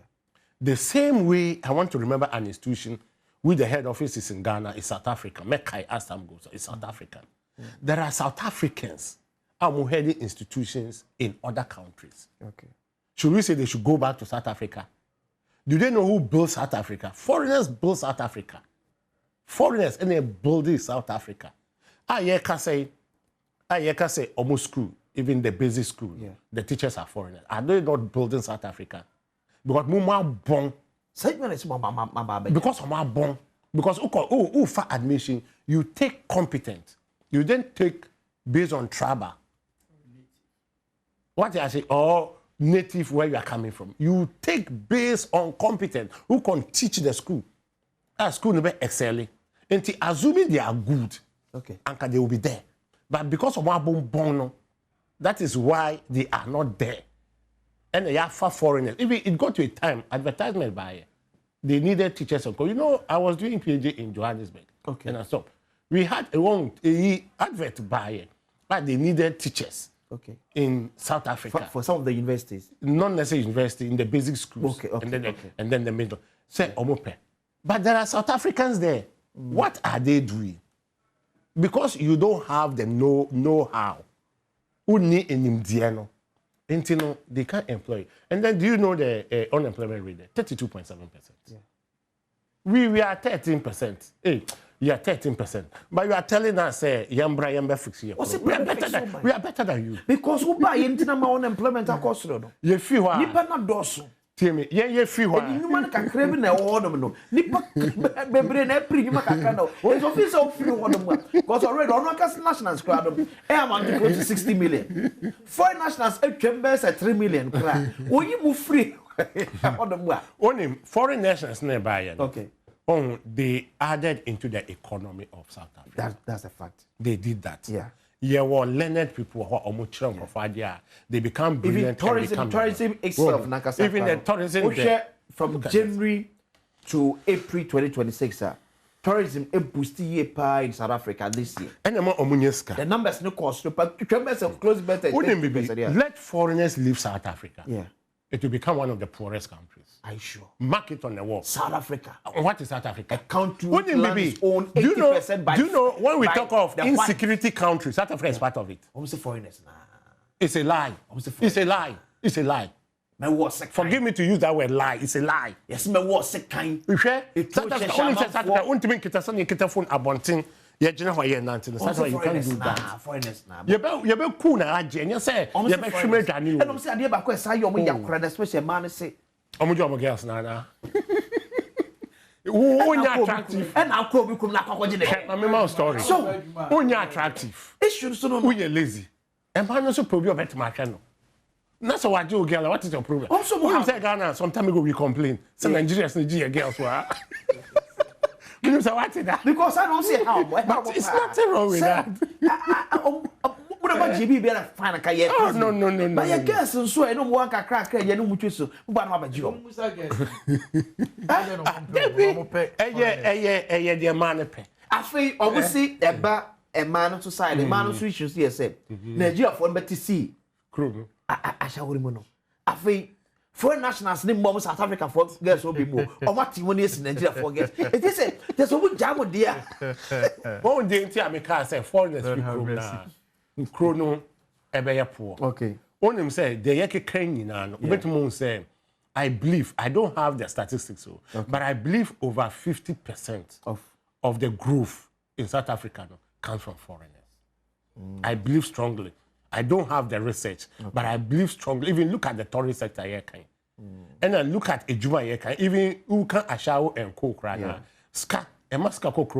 The same way, I want to remember an institution with the head office is in Ghana, is South Africa. Mekai Assam goes, it's South African. There are South Africans who are heading institutions in other countries. Okay. Should we say they should go back to South Africa? Do they know who built South Africa? Foreigners built South Africa. Foreigners, and they build South Africa. I can say almost school, even the basic school, the teachers are foreigners. Are they not building South Africa? Because Muma bon. Because Muma bon. Because for admission, you take competent. You then take based on tribal. What I say, or native where you are coming from. You take based on competent who can teach the school. That school will be excelling. And assuming they are good, Okay. And they will be there. But because of Wabon, that is why they are not there. And they are far foreigners. Even it got to a time, advertisement by they needed teachers. You know, I was doing PhD in Johannesburg. Okay. And I stopped. We had a advert by but they needed teachers. Okay. In South Africa. For some of the universities? Not necessarily university, in the basic schools. Okay. And then the middle. Say, Omope. But there are South Africans there. What are they doing? Because you don't have the know-how. Uni in Indiano. They can't employ. And then do you know the unemployment rate? 32.7%. Yeah. We are 13%. Hey, you are 13%. But you are telling us, Yambra fix here. We are better than you. Because who buy into unemployment across the road? You feel what? Nipa na doso. Tell me, you feel what? You man can crave in a order. Nipa bebre na pre you can know. It's official free order. Because already on national squad, I'm on close to 60 million. Foreign nationals, members at 3 million. When you move free, only foreign nationals nearby. Okay. Oh, they added into the economy of South Africa. That's a fact. They did that. Yeah. Yeah, were learned people who are they become brilliant. Even tourism itself, even the tourism from January to April 2026, tourism a boosted in South Africa this year. And the numbers no cost, but numbers of close better. Let foreigners leave South Africa. Yeah. It will become one of the poorest countries. Are you sure? Mark it on the wall. South Africa. What is South Africa? A country whose own 80% by. Do you know when we talk of insecurity countries, South Africa is part of it? I'm saying foreigners. It's a lie. It's a lie. It's a lie. Forgive me to use that word lie. It's a lie. Yes, me was sick kind. You sure? South Africa only South Africa. Only mean kita sani kita phone abonting. Yeah, you know why you're not. South Africa you can't do that. Foreigners na. You be cool na aje. You say you be shime dani. And I'm saying ade ba ko say you mo yakura especially man say. Omo girls na. Onya attractive. And now ko bi kum na kwakwje dey. My mama story. So, onya attractive. Issue so no. Who you lazy. And man no so problem bet ma hwe no. That's why you girl, what is your problem? Also, when you say Ghana, some time ago we complain. Some Nigerians need girls were. You say what is that? Because I don't see how. But it's nothing wrong with that. What about GB be like fine career? Oh no. But your girls so I don't want to crack you no much so. But what about you? The man pay. I feel obviously a man to side, a man to issues here say. Nigeria for better see. Crew. I shall remember. I feel foreign nationals name more South Africa for girls will be more. Or what team when is in Nigeria for girls? It is a there's a good jam dear. One day I say foreigners Chrono ebe poor. Okay. On him say the yeke crane na no. Say I believe I don't have the statistics but I believe over 50% of the growth in South Africa comes from foreigners. I believe strongly. I don't have the research, but I believe strongly. Even look at the tourist sector here, and then look at Ejuma here, even who can Ashao and Coke right now. Ska, a maska Coke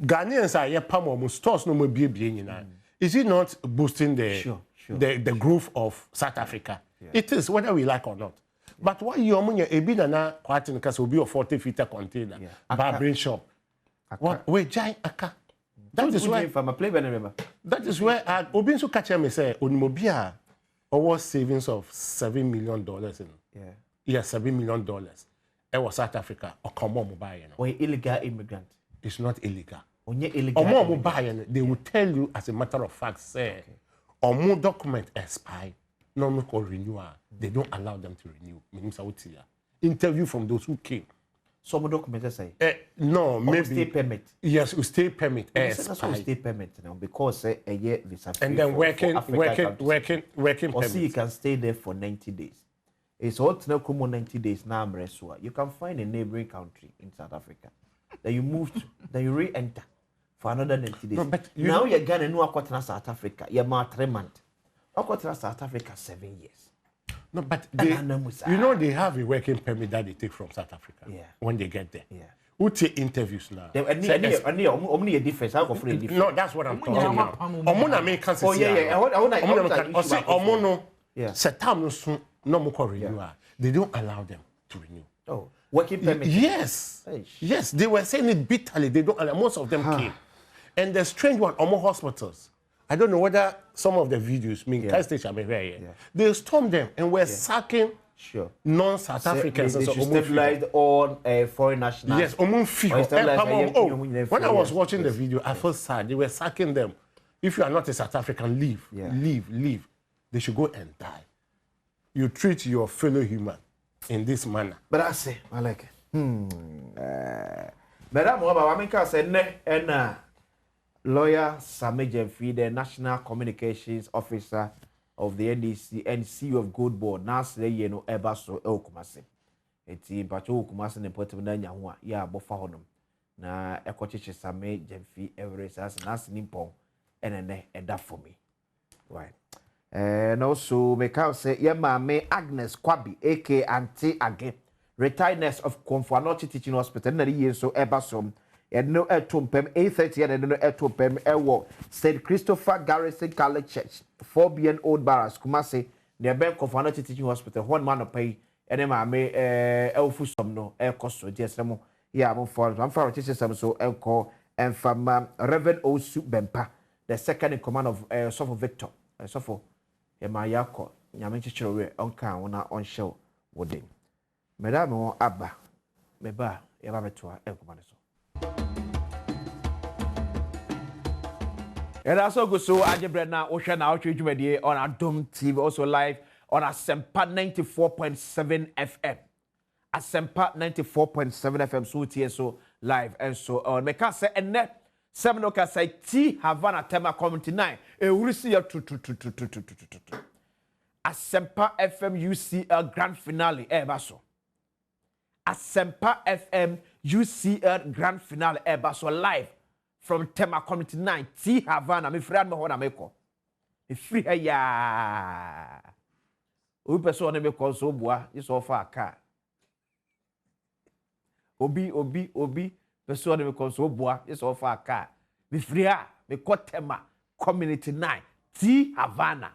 Ghanaians are here, Pamo, stores no more be. Is it not boosting the growth of South Africa? Yeah. It is, whether we like or not. But why you are a bit na quite in case will be a 40-feet container, barbering shop. What? Wait, giant aka. That is why I'm a play remember. That is where Obinso catch me say Onimobia over savings of $7 million in. Yeah, $7 million. It was South Africa or come on mobile. Or illegal immigrant. It's not illegal. Illegal. Or more mobile, they will tell you as a matter of fact, say, or more document expire, no more renewal. They don't allow them to renew. Interview from those who came. Some documents say no, maybe stay permit. Yes, we stay permit. That's what stay permit now because a year visa. And then working. Or see, you can stay there for 90 days. It's hot now. Come on, 90 days now. You can find a neighboring country in South Africa. Then you move to, then you re-enter for another 90 days. No, but now you're gonna know what South Africa. You're more 3 months. What South Africa 7 years. No, but they have a working permit that they take from South Africa when they get there. Yeah. Who take interviews now? Only a difference. How for a difference? No, that's what I'm talking about. Omona make cancer. Oh yeah. Omono. Yeah. Setam no more renew. They don't allow them to renew. Oh, working permit. Yes. Yes, they were saying it bitterly. They don't allow. Most of them came. And the strange one, almost hospitals. I don't know whether some of the videos, station they stormed them and were sacking non-South Africans. They stabilized all foreign nationals. Yes, when I was watching the video, I felt sad. They were sacking them. If you are not a South African, leave. Leave. They should go and die. You treat your fellow human in this manner. But I say, I like it. Madam Wabamika said, lawyer Same Jemfi, the National Communications Officer of the NDC and CEO of Good Board, Nasle Yeno Ebaso Okumase. Eti Pacho Okumase ne Portable Nyanwa, ya Bofa Honum. Na Ekochiche Same Jemfi Everest as Nas Nimpon, and that for me. Right. And also, Mekau say, me Agnes Kwabi, aka Auntie Age, retired nurse of Comfort Teaching Hospital, and the so Ebasom. And no Etumpem, 8:30 and no Etumpem, Ewo, St. Christopher Garrison College Church, 4 BN Old Barras, Kumasi, near Bank of Another Teaching Hospital, 1 man of pay, and then I may Elfusum no, El Costo, dear Samo, yeah, I'm for teaching some so Elco, and from Reverend Osu Bempa, the second in command of Sopho Victor, Sopho, and my Yako, Yamichi, on count on show, wooding. Madame Abba, Meba, Yamatua, El Commander. And also go so Ajebre na Ocean Outreach Media on Adom TV, also live on Asempa 94.7 FM. Asempa 94.7 FM so TSO live and so on. Me can say and net 7 o'clock say T Havana Tema Community 9. E will see you Asempa FM UCL grand finale baso. Asempa FM UCL grand finale baso live from Tema Community 9 T Havana. Me friend me hona meko. Me free ya. O person me ko so boa, is so far car. Obi person me ko so boa, is so far car. Me free ya, me ko Tema Community 9 T Havana.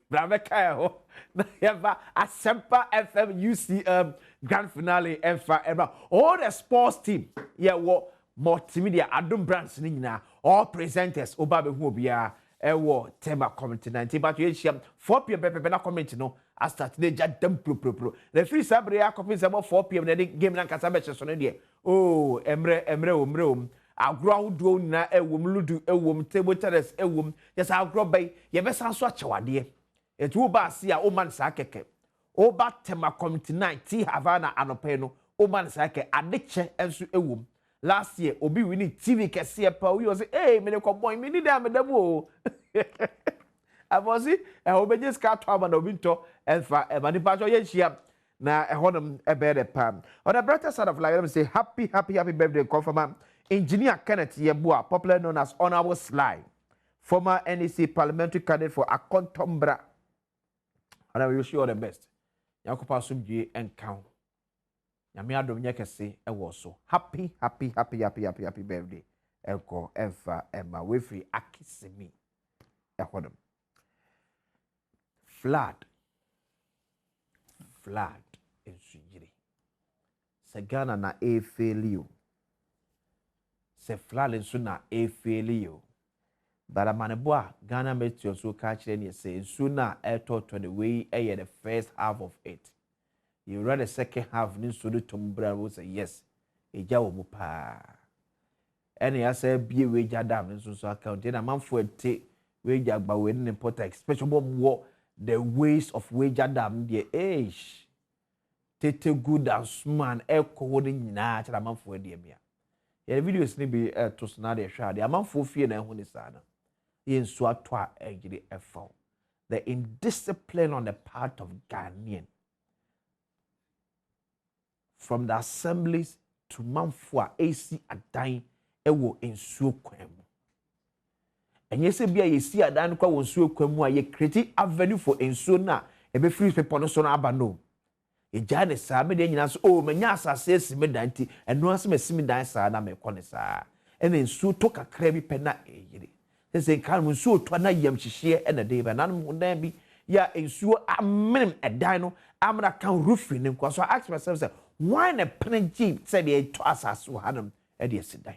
Braveka ho. Na yeva Asempa FM UCM grand finale ever. All the sports team. Yeah, what multimedia Adom brands ni nyina all presenters oba be hu obia ewo Tema Community 19 but you share 4 pm pepe na community no I start dey jadam pro the free sabre akopin say 4 pm na game na kasa be so no de oh emre agro ahodo nyina ewom ludu ewom table tennis ewom yes agro bay ye be san so akyewade etu oba se a o man sa keke oba Tema Community 19 Havana anope no o man sa keke adeche enso ewom. Last year, Obi winning TV kesiye pa we was hey me ko boy me need am demo. Abosi obi just ka to am na obi nto enfa e mani pa so ye hia na ehonum e be the pam. On the brighter side of life, let me say happy birthday confirm engineer Kenneth Yeboah, popular known as Honorable Sly, former NEC parliamentary candidate for Akontombra. And I wish you all the best. Yakopa sumdue encounter. Yami Adom Nyekese ewo so happy birthday Elko Enfa Emma Wefri Akisemi ehodom flood in Sujiri se Ghana na efeliu se flood in suna efeliu bara maneboa Ghana metio so ka kire ne se suna eto 20 we the first half of it. You read the second half, Ninsulu Tombra will say yes. A jaw pa. Any I say be wage adam in so account. Then a man for a take wage about winning important, especially what the ways of wage adam the age. Tete good and smart, echo holding nat a man for a dear. The video is maybe to snare shard. A man for fear and when it's ana. In Swatwa egg effort. The indiscipline on the part of Ghanaian. From the assemblies to Manfua AC Adan ewo ensuo kwam. Enye se bia ye si adan kwa wonsuo kwam a ye create avenue for ensuo na e be free people no so na aba no. E ja ne sa me de nyina so o manya asase esime dan ti eno aseme sime dan sa na me kɔ ne sa. E na ensuo to kakra bi pe na eyire. Se kan ensuo to na yam hyehye e na de ba na no dan bi ya ensuo amem edan no amna kan roofing ne kwa so I ask myself say why na penji said the to asas hanum e de sidai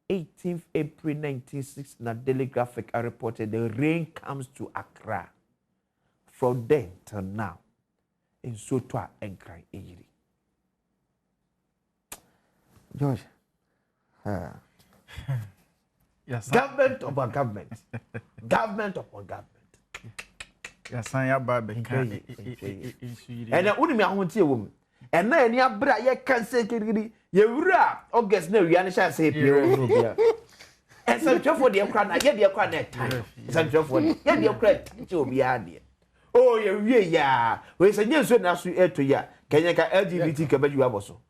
18th April 1960, na Daily Graphic reported the rain comes to Accra. From then till now, in Soto and Cry Eri. George, yes, government upon government, government upon government. Yes, I am baby. And I wouldn't be a haunted woman. And then you bra ye can say you rap August no you understand say here. And some job for the crown, I get the crown that time. Some job for the credit to be added. Oh, yeah. We say yes, when I see to ya. Can you LGBT cover you have also?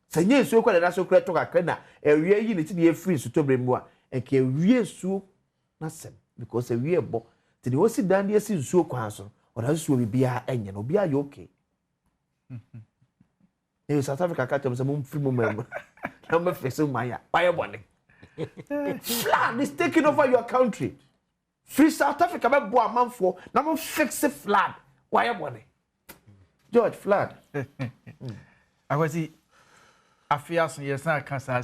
Say yes, so quite a national credit to a credit. A real unity be free to Tobremua and can real so nothing because a real book. Did you sit down here since so council or else will be a and you'll be okay? In South Africa, cut them some free moment. Number facing my fire warning. Flood is taking over your country. Free South Africa, my boy, man for now fix the flood. Why am I? George, flood. I was a fear yes, I can't say.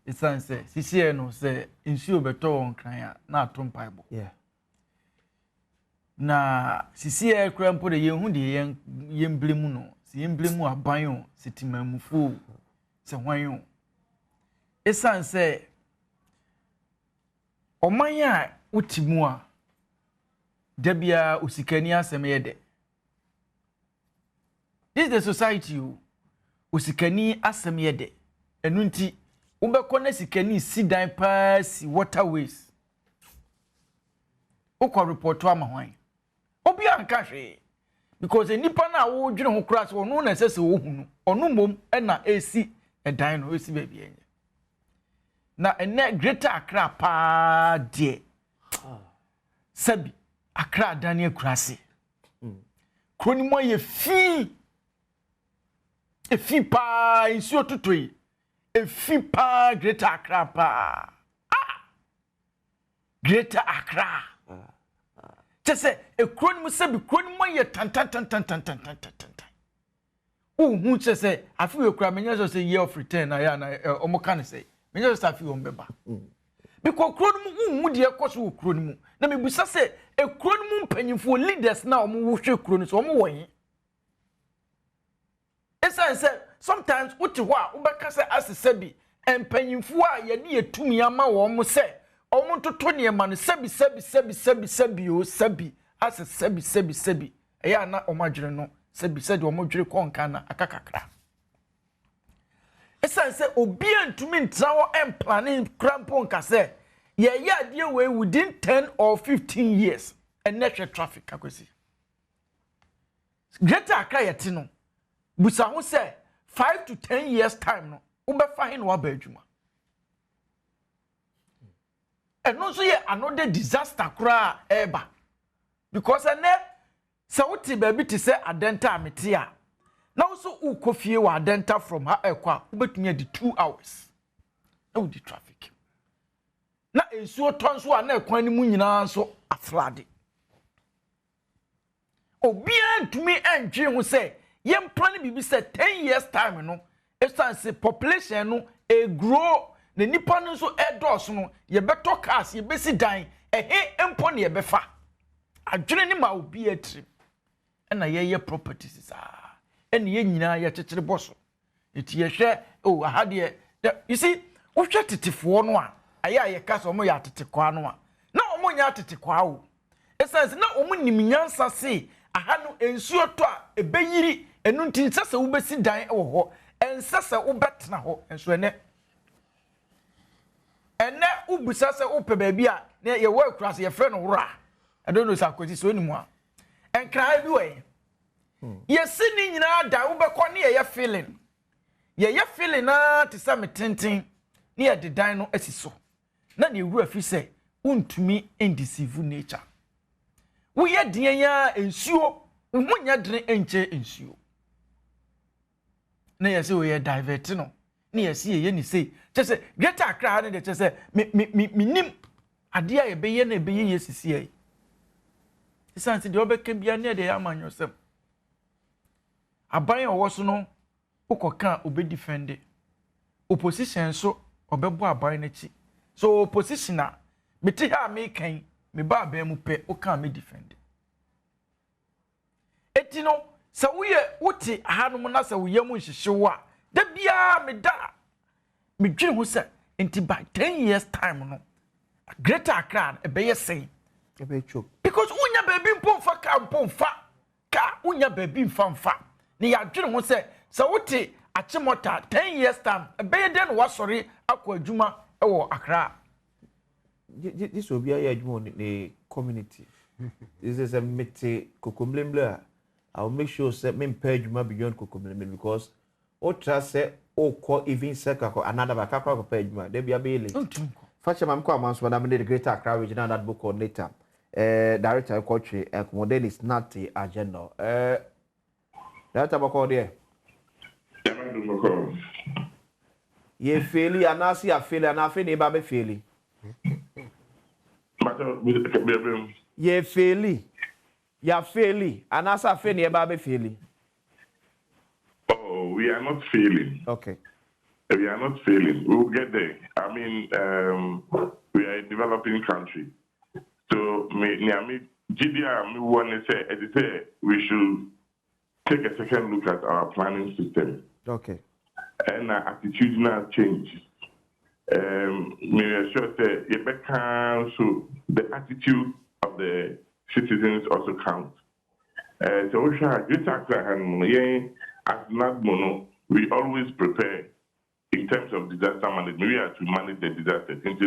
It's say, CCN no say, insure beto on crying, not Tom Bible. Yeah. Na CCN crampo the young yen blimuno, si emblemu abayon, sitting mamufu, se wayon. It's say, Omaya utimua debia usikania semede. This is the society usikani asemede. Enunti ubekone sikani sidan pass waterways. Ukwa report wa mahwan. Obi anka hwe because enipa na wo dwene ho kras wo no na sese wo hunu. Onu mom na esi edan no esi ba bi enye. Na ene Greater Accra pa de sabi Accra Daniel Kurase kroni mo ye fi pa insuo tutoi fi pa Greater Accra pa Greater Accra tese e kroni mo sabi kroni mo ye tan hu tese afi we kura menya so say year of return na ya na omo kan say menya so afi won beba because kroni mu de ekoso kroni mu na mebusa say e kroni mu mpanyimfo leaders na omo wo hwe kroni so omo won esa say sometimes uti ho a ubeka say asesabi empanyimfo a ye de etumi ama wo mo say omo toto ne ma no sabi o sabi asesabi eya na omo adwere no sabi omo dwere konka na akakakra esa say obi antumi ntrawo planning crampon ka say ye ade we within 10 or 15 years and natural traffic akwesi Greater Accra yeti no busa ho say 5 to 10 years time no ubefa hin wa ba adwuma and no so ye another disaster kra eba because ene se wuti baby ti say adenta ametia na also ukofie wa adenta from ha ekwa ubetumi di 2 hours na udi traffic na ensuo tonso a na ekwan ni mu nyina so aflade obi antumi enje ho say yem plan bibi say 10 years time no esanse population no e grow na nipa no so edos no ye beto cars ye besi dan empo na ye befa adwene ni ma obi atrim na ye properties ene ye nyina ye kekere boso eti ye hwe oh ahade you see wo hwe tetifo no a aya ye ka so mo ya tetekwa no a na omo nya tetekwa o esense na omo niminyansa se aha no ensuo to a ebeyiri enu ntin sese wo besi dan wo ho ensese wo betena ho enso ene ubusa se upe baby a na ye work class ye friend wura I don't know sakwati so enimu a enkra bi we ye si ni nyina da wo be ko ne ye feeling na te sa metenten ne ye dedan no asiso na ne wura fi se untumi indeceive nature wo ye den ya ensuo wo nya den enche ensuo na ye se wo ye divert no ne ye si ye ni sei chese Greater Accra ne de chese minim ade a ye be ye na be ye sisi ai isanse de obeka bia ne de amanyosem aban owo so no ukoka obe defend opposition so obebo aban na chi so opposition na meti ha me kan me ba ba mu pe o kan me defend etino sa wote hanom na sa woyam nhihyewo a da bia me da me dwene ho sa enti by 10 years time no Greater Accra e be yesay e be choke because unya baby mpomfa ka mpomfa ka unya baby mfamfa ne ya dwene ho sa wote achimota 10 years time e be den wa sori akwa adwuma e wo Accra this will be a adwuma ne community this is a mete kokomlemle I'll make sure say me page ma beyond kokomlemle because o trust say o call even second another back up page ma dey be abele Fache mam kwa manso na me the Greater Accra Regional Network Coordinator Director Coach Model is not the agenda Director bako there ye faili anasi a faili anafe ne ba be faili ye faili ya faili anasa fe ne ba be faili Oh, we are not failing. Okay. We are not failing. We will get there. I mean, we are a developing country. So, GDR, we should take a second look at our planning system. Okay. And attitudinal change. We are sure that so the attitude of the citizens also counts. So, we shall get as NADMONO, we always prepare in terms of disaster management. We have to manage the disasters. And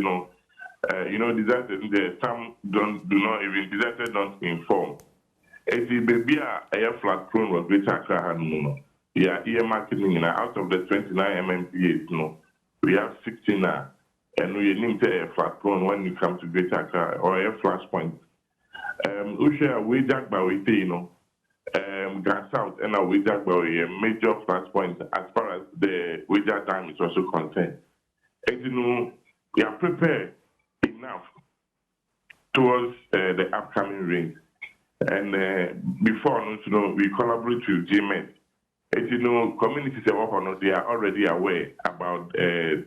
disasters, some do not even, disasters don't inform. As the baby a flat prone was Greater Accra, yeah, earmarking out of the 29 MMPAs, we have 16 now. And we need a flat prone when you come to Greater Accra or a flash point. We share way jack by way, Gas South and our wager a major flash point as far as the wager time is also concerned. And we are prepared enough towards the upcoming rain. And before, we collaborate with GMET. And communities they are already aware about the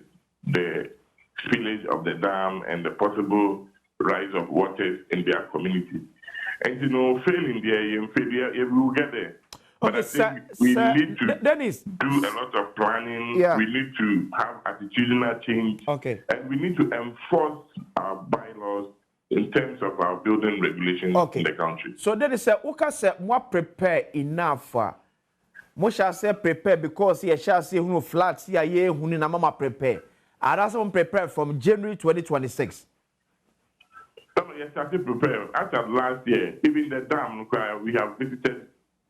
spillage of the dam and the possible rise of waters in their community. And failing there, we will get there. But I think we need to do a lot of planning. Yeah. We need to have attitudinal change. Okay. And we need to enforce our bylaws in terms of our building regulations in the country. So then is okay, say more prepare enough. Mo shall say prepare because he shall say who flats here who na mama prepare. And that's one prepare from January 2026. Yes, I still prepare. After last year, even the dam, we have visited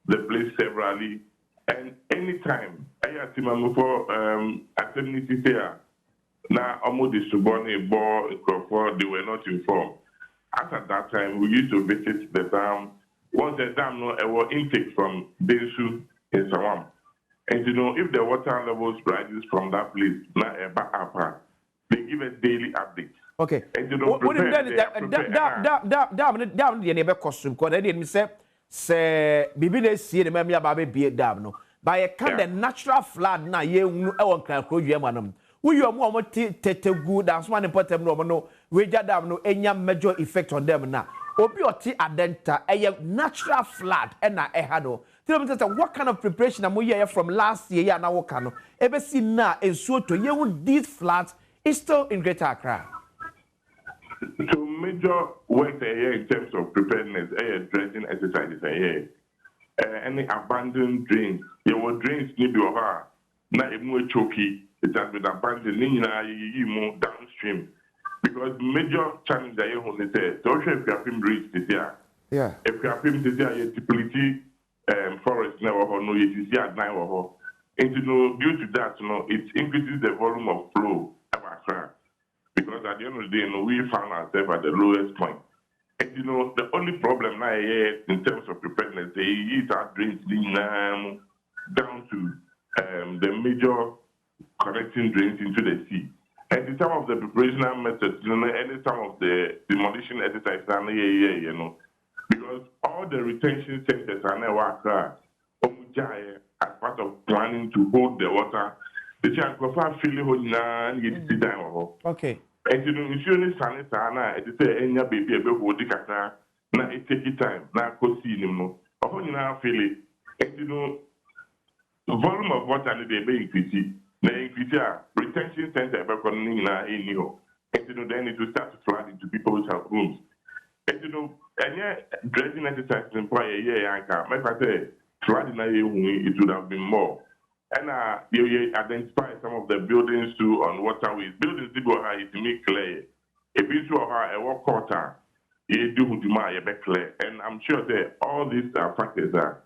the place severally. And anytime, I had to for activity there. Now, almost the Subone, they were not informed. After that time, we used to visit the dam. Once the dam, was intake from Bensu in Sawam. And if the water levels rises from that place, now they give us daily updates. Okay. What is down the neighbor costume? Because I didn't say Bibi see the memory about be down. By a kind of natural flood, now you won't cry, manum. We are more tete good as one important no, we just have no any major effect on them now. Obioti adenta, a natural flood, and I had tell me what kind of preparation am we from last year now? Cano ever seen now and so to you these floods is still in Greater Accra. So major work here in terms of preparedness, dredging exercises here. Any abandoned drains, there were drains need to have. Now even more choky, it has been abandoned. More downstream because major challenge that you want to say. So if you have been bridge this year, if you have been this year, you typically forest never no you see at 9 or and due to that, it increases the volume of flow of Accra. Because at the end of the day, we found ourselves at the lowest point. And the only problem now in terms of preparedness, they use our drains down to the major connecting drains into the sea. And some of the preparational methods, and some of the demolition exercises are because all the retention centers are now as part of planning to hold the water The Chankofa feeling Hodina and get to down. Okay. And you know, insurance sanitana, it is any baby a baby kata, na it take time, na go see him no. Hodina feel it. And you know, the volume of water and the baby increase. Na increase retention center ever na any ho. And you know, then it will start to flood into people's rooms. And you know, and yeah, dredging exercise employ a year anchor. My father flooding it would have been more. And you identify some of the buildings too on waterways. Buildings did go high to make clear. A bit of a walk quarter, you do to my clear. And I'm sure that all these factors are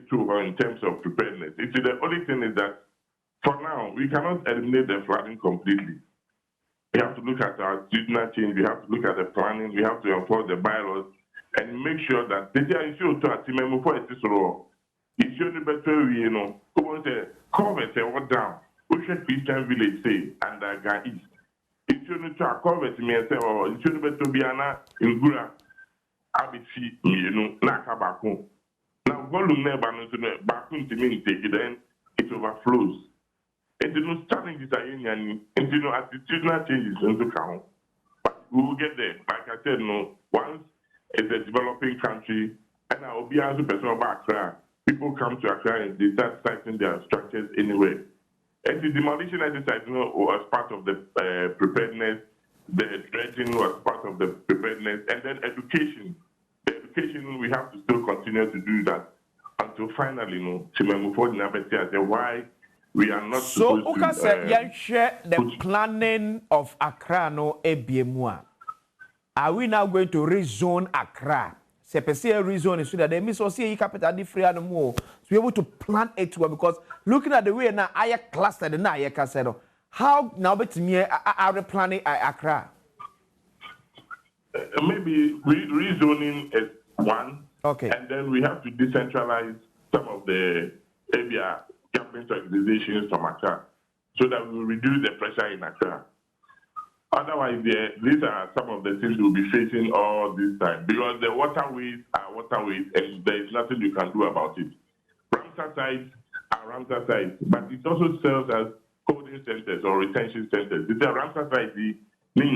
true in terms of preparedness. It's the only thing is that for now we cannot eliminate the flooding completely. We have to look at our seasonal change, we have to look at the planning, we have to enforce the bylaws and make sure that they are sure to a team for it is raw. It's only better, you know, who wants to cover the what down, which is Christian village say, and Ga East. It's only to cover to me and say, oh, it's only better to be in Gura, Abiti, you know, Nakabako. Now, volume never back to me, take it, then it overflows. And you know, challenges are in, and you know, attitudinal changes into count. But we will get there. Like I said, no, once it's a developing country, and I will be as a person about Accra. People come to Accra and they start citing their structures anyway. And the demolition exercise, you know, was part of the preparedness. The dredging was part of the preparedness, and then education. The education, we have to still continue to do that until finally, you know, to move forward in why we are not so supposed to share the planning of Accra no ebiemua. Are we now going to rezone Accra? Se pese rezone is so that they miss or see capital different and more to be able to plan it well, because looking at the way now I clustered and I can how now but me are planning Accra? Maybe rezoning is one. Okay. And then we have to decentralize some of the area government organizations from Accra so that we will reduce the pressure in Accra. Otherwise, these are some of the things we'll be facing all this time, because the waterways are waterways and there is nothing you can do about it. Ramsar sites are Ramsar sites, but it also serves as holding centers or retention centers. It's a Ramsar site, when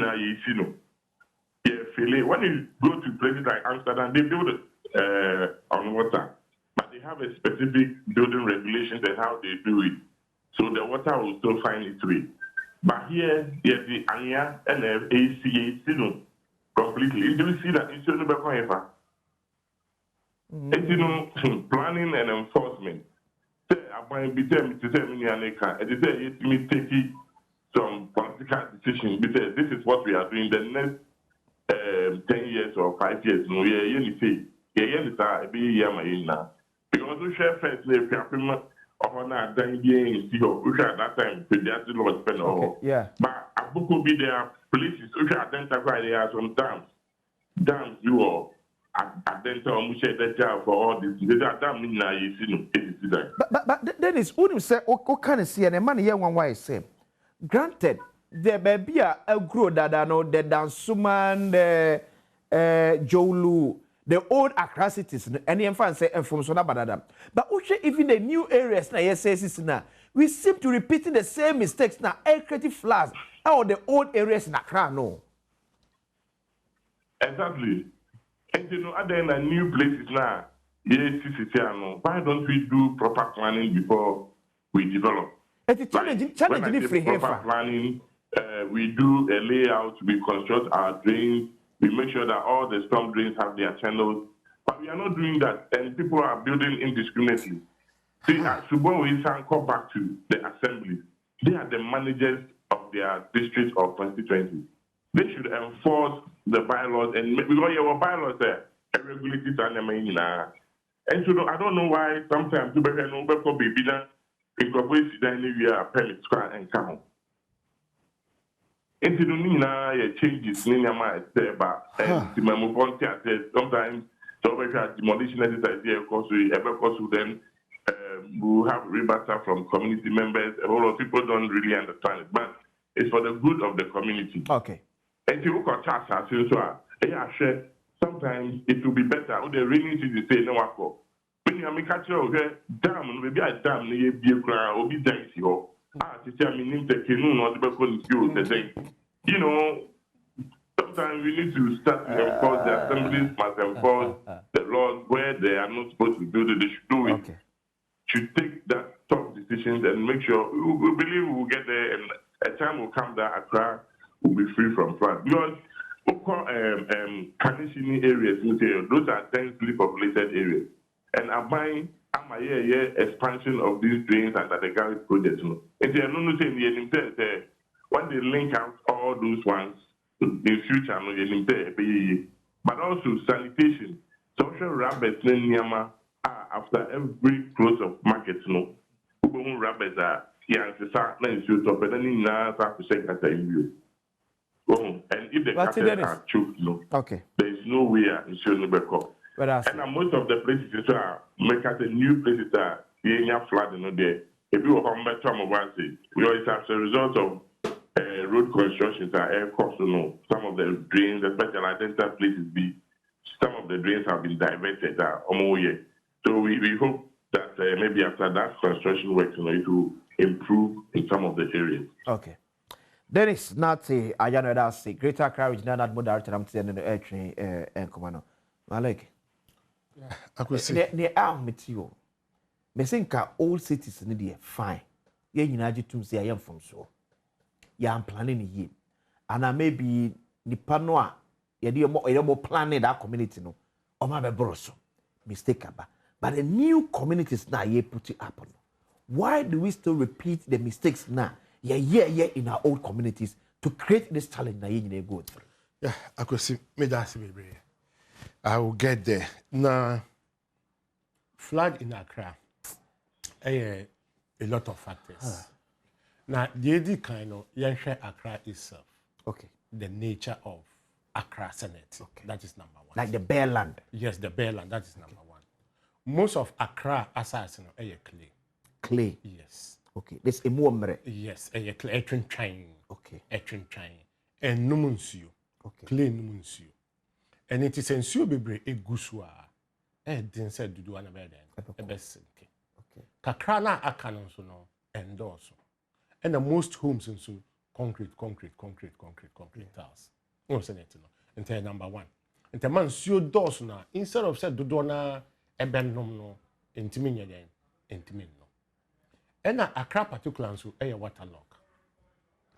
you go to places like Amsterdam, they build it on water, but they have a specific building regulations and how they do it. So the water will still find its way. But here, the ANYA and the ACA, completely. You do see that it's only about planning and enforcement. Some political decisions because this is what we are doing the next 10 years or 5 years. No, because we share first, that time, yeah. But Abuko be there places which identify there are some dams you are identify for all this. But Dennis, who you say what kind of see and money here one why say granted there may be a grow that I know the Dansuman, the Jolu, the old Accra cities, and the infant say from Sonabadam. But even the new areas now, yes, now we seem to repeating the same mistakes now. Air creative floods, or the old areas in Accra, no. Exactly. And you know, other than new places now, yes, why don't we do proper planning before we develop? It's challenging proper planning. We do a layout, we construct our drains. We make sure that all the storm drains have their channels, but we are not doing that, and people are building indiscriminately. See, when we come back to the assembly, they are the managers of their districts or constituencies. They should enforce the bylaws, and because our bylaws there, regulate it and so I don't know why sometimes people can be incorporate anywhere permits and come on. And changes in my but sometimes demolition exercise here because we then we'll have rebuttal from community members. A whole lot of people don't really understand it, but it's for the good of the community. Okay. And you look at tax sometimes it will be better. The raining season say no. When you make a dam, maybe a dam near be or be dicey. teacher, I mean, the canoe, not the people, you know, sometimes we need to start to enforce the assemblies must enforce the laws where they are not supposed to do it. They should do it. Okay. Should take that tough decisions and make sure we believe we'll get there and a time will come that Accra will be free from flood. Because Kanishini areas, those are densely populated areas. And I'm buying expansion of these drains under the Garrett project. When they link out all those ones in future, but also sanitation, social rabbits after every close of market, rabbits are and if the cattle are choked, okay, there is no way insurance will come. And most of the places are make us a new places that the flooding there. If you are better it's as a result of road constructions are air costs, some of the drains, especially identified places some of the drains have been diverted So we hope that maybe after that construction works, it will improve in some of the areas. Okay. Dennis Nati, I know that's the Greater Accra Regional Admin Director. I'm saying the air train and commando. Malik. Yeah, I could say. They are with you. Me think old cities need to fine. Yeah, you know, to say I am from so. Yeah, I'm planning here, and I may be Nipanoa. Yeah, more planning that community no. Or my broso mistake about. But the new communities now you put it up on. Why do we still repeat the mistakes now? Yeah, in our old communities to create this challenge that you go through. Yeah, I could see me that's baby. I will get there. Now, flood in Accra, a lot of factors. Now, the kind of Accra itself. Okay. The nature of Accra Senate. Okay. That is number one. Like the bare land. Yes, the bare land. That is number one. Most of Accra assassin are clay. Clay. Yes. Okay. This is more. Yes, a clay train. Okay. A train. And numuncio. Okay. Clay numuncio. And it is ensure be a gusua. Didn't say to do one better than a best. Okay. Kakrana akanon so no endorse. And the most homes and so concrete tiles. No senator no. And number one. And the man sure doors now instead of said do dona a benum no intimate intimate no. And Accra particular so a waterlock.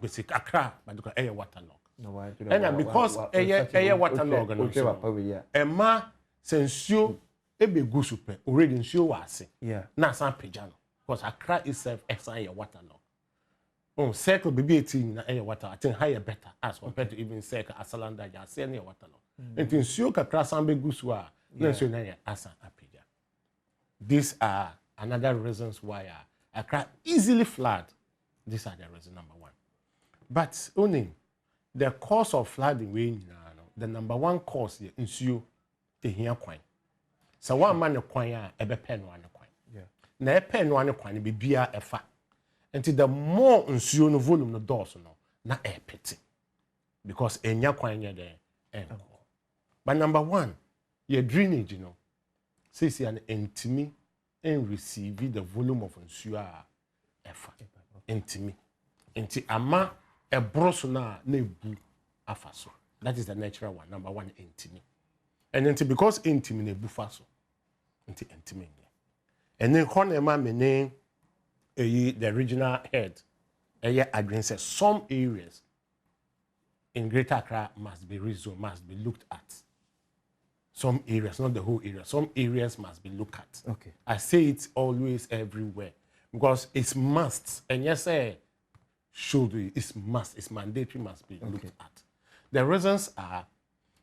We say Accra but a waterlock. No, and because a waterlock and so Emma sensio ebe gusupe already ensure was yeah. Na san pejano because Accra itself is a waterlock. Oh, circle BB18 na air water. I think higher better as compared to even circle Asalanda ya say near water. And in Sio Kakra Sambe Guswa, let's say Asa Apija. These are another reasons why Accra easily flood. These are the reasons number one. But only the cause of flooding the number one cause in Sio the here coin. So one man a coin a pen one coin. Yeah. Na a pen one coin be beer a fact. And the more nsuo no volume no doors no na air pity because enya kwanya there but number one your drainage says an intimi and receive the volume of nsuo efa intimi enti ama e broso na ebu afaso that is the natural one number one intimi and enti because intimi na ebu faso enti intimi and then honema mene the regional head, says some areas in Greater Accra must be rezoned, must be looked at. Some areas, not the whole area. Some areas must be looked at. Okay. I say it always everywhere because it's must. And yes, should be. It's must. It's mandatory. Must be looked at. The reasons are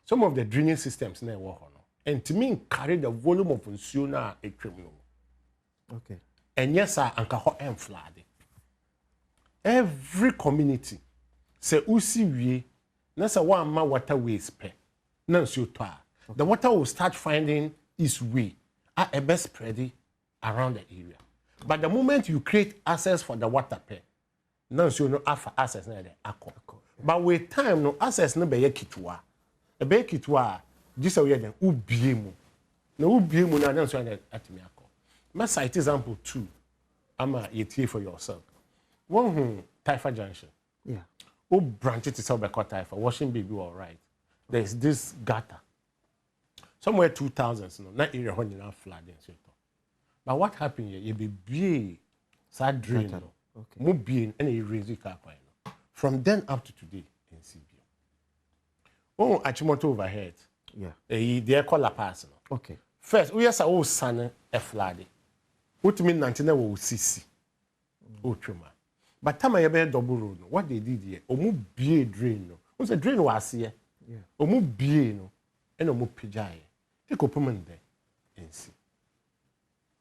some of the drainage systems never work on, and to me carry the volume of insular a criminal. Okay. And yes, anka ho em flood. Every community say usi wie na say one ma waterways pe na nsuo to a the water will start finding its way a best spread around the area. But the moment you create access for the water pe na nsuo no afa access na dey akọ. But with time no access no be kitwa. E be kitwa just we den ubie mu. Na ubie mu na nsuo na atimi akọ. My cite example 2. I'm a yetie for yourself. One Taifa Junction. Yeah. Who branch it to Selbeco Taifa, washing baby all right. There's this gutter. Somewhere 2000s, no, not area when you now flooding. But what happened here? You be sad drain. Okay. More being any raise your car. From then up to today in CBO. Oh, Achimoto overhead. Yeah. They call La Pass. Okay. First, we have our son a flood. What mean 19 will CC. Uchuma. But time I be double road. What they did here, omu be drain. No, what's a drain was here? Yeah. Omu be no, and omu pijay. Take up there and see.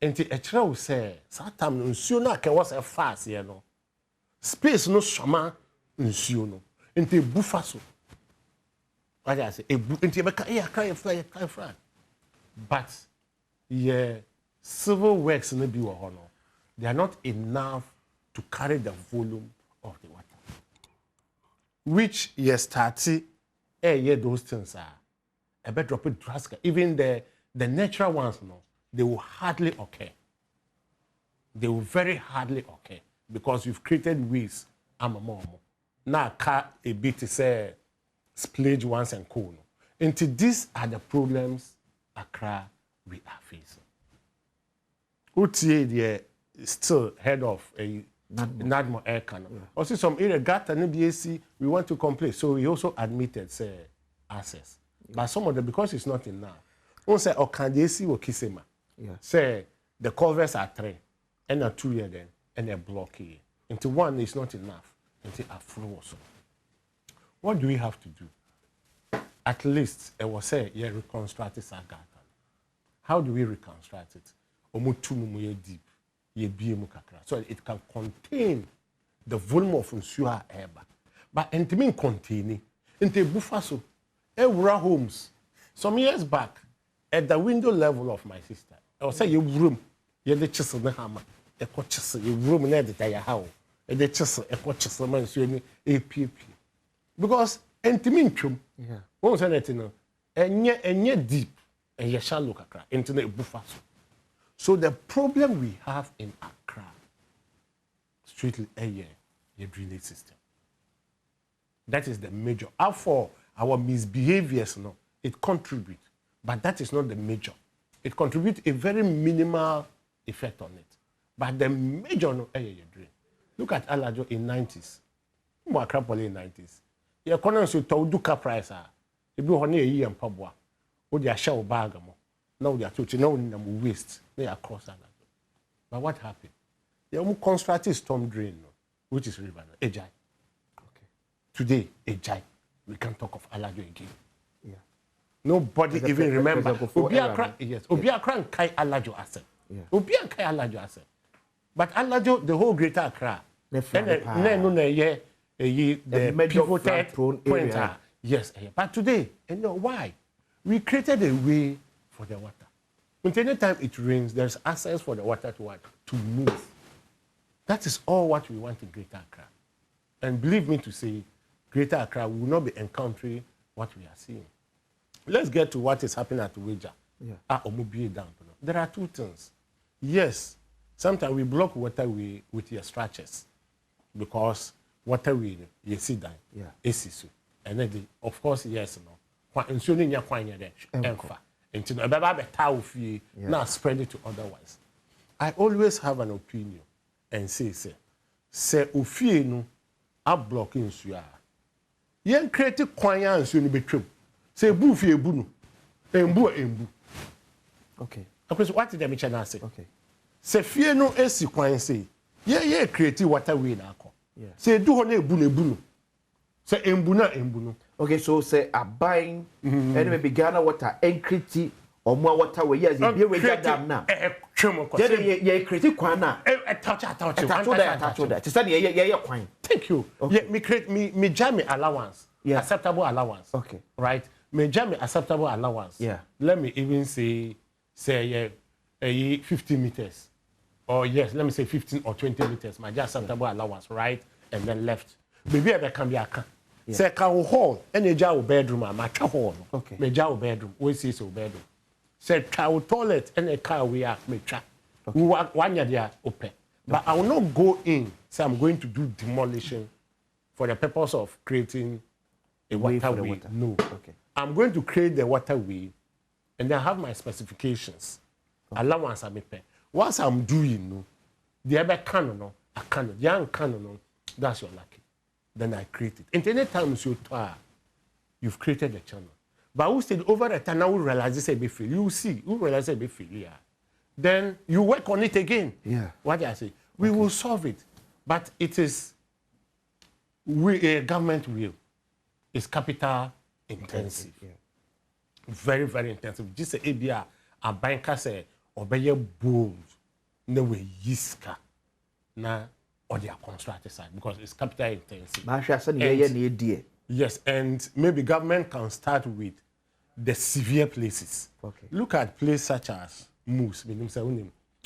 And the extra will say, Satam nsuo na ke was a fast here no. Space no shama nsuo no. And the buffer so. What I say, into a cry fly. But yeah, civil works in the be honor. They are not enough to carry the volume of the water. Which yes, started those things are a bit drop it drastic. Even the natural ones, no, they will hardly occur. They will very hardly occur because we've created ways. I'm a mom. Now a bit to say splurge once and cool. Into these are the problems Accra we are facing. UTA still head of a Nadmo Air Canal. Yeah. Also, some area got an BAC, we want to complain. So we also admitted access. Yeah. But some of them, because it's not enough. One say, oh, can they see what Kisema? Yeah. Say the covers are 3, and a 2 year then, and a block here. Into 1 is not enough. Into a flow also. What do we have to do? At least, it was say, yeah, reconstruct this Agata. How do we reconstruct it? Omutumu deep. So it can contain the volume of nsuo air. But it containing into bufaso Ewura homes. Some years back, at the window level of my sister, I was saying your room, you the chisel the hammer, a chisel, your room near the tire how, and the chisel, a chisel man, so APP. Because entiminchum, yeah, won't say anything, and yet deep, and you shall look at into the bufaso. So the problem we have in Accra, strictly your drainage system. That is the major. For our misbehaviors, no, it contributes, but that is not the major. It contributes a very minimal effect on it. But the major, no, your drain. Look at Alajo in 90s. Accra Poly in 90s. Your economy to Duka price. If you want a year and Pabwa, or the shell bag. Now they are touching, now they waste. They are cross. But what happened? They almost constructed storm drain, which is river, Ejai. Okay. Today, Ejai. We can't talk of Alajo again. Yeah. Nobody even remember. Yes. Obiakra and Kai Alajo asset. Obiakra Kai Alajo asset. But Alajo, the whole greater Accra. The pivoted point. Yes. But today, you know why? We created a way for the water. When any time it rains, there's access for the water to move. That is all what we want in Greater Accra. And believe me to say, Greater Accra will not be encountering what we are seeing. Let's get to what is happening at Weja. Yeah. There are 2 things. Yes, sometimes we block waterway with your structures because waterway, you see that. Yeah. And then, of course, yes, no. Now spread it to otherwise. I always have an opinion and say Ufie no a blocking suya. Yen create kwanya and soon be true. Say buffie bunu. Embu. Okay. What did the Michana say? Okay. Say fear no esi kwan say. Ye create waterway na ako. Yeah. Say do hone bunu. Say embu no. Okay, so say a buying and maybe Ghana water encrypted or more water way. Yes, you be dam now. Yeah, critic kwana. Touch that. To study yeah, coin. Thank you. Okay. Yeah, me jam allowance. Yeah. Acceptable allowance. Okay. Right? Me jam acceptable allowance. Yeah. Let me even say 50 meters. Or yes, let me say 15 or 20 meters. My just acceptable allowance, right? And then left. Maybe there can be a car. Say car hall, and a jar bedroom, a matcha hall. Okay. Me jar bedroom, we see so bedroom. Say car toilet and a car we are me trap. 1 year there open. But I will not go in, say I'm going to do demolition for the purpose of creating a waterway. No. Okay. I'm going to create the waterway and then have my specifications. Allowance I pay. Once I'm doing, no, the other canon, I canon, young canon, that's your lucky. Then I create it. And any time you've created the channel. But who said over the time, now we realize this be fail. You see, who realize it be failure. Then you work on it again. Yeah. What do I say? We will solve it. But it is, a government will. It's capital intensive. Yeah. Very, very intensive. Just say ABR, a banker say, obey bold, no way yiska. Na or their constructed side because it's capital intensive. Yes, and maybe government can start with the severe places. Okay. Look at places such as Moose,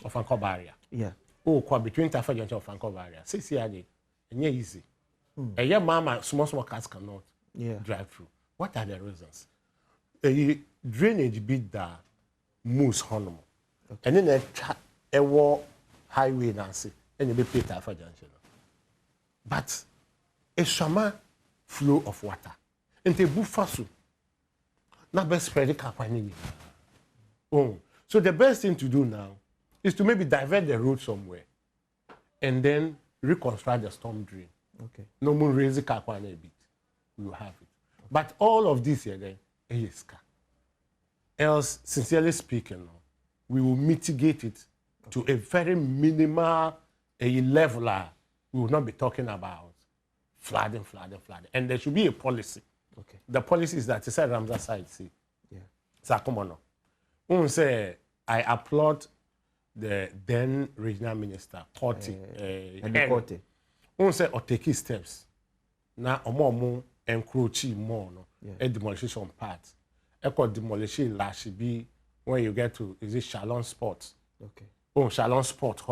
of Anchor Barrier. Yeah. Oh, between Tafa Junction of Anchor Barrier. 6 years, and easy. A year, mama, small cars cannot drive through. What are the reasons? A drainage bit that Moose Honum. And then a war highway, Nancy, and you be paid Tafa Junction. But a shama flow of water. And they bufasu. Not best spread it. Oh. So the best thing to do now is to maybe divert the road somewhere and then reconstruct the storm drain. Okay. No more raise the car a bit. We will have it. But all of this here then, else, sincerely speaking, we will mitigate it to a very minimal level. We will not be talking about flooding. And there should be a policy. Okay. The policy is that it's a Ramsar side, see. Yeah. So come on. Say I applaud the then regional minister, Korte. Say or take steps. Now omo encroach more a demolition part. Echo demolition lash be when you get to is it Shalom Sport. Okay. Shalom Sport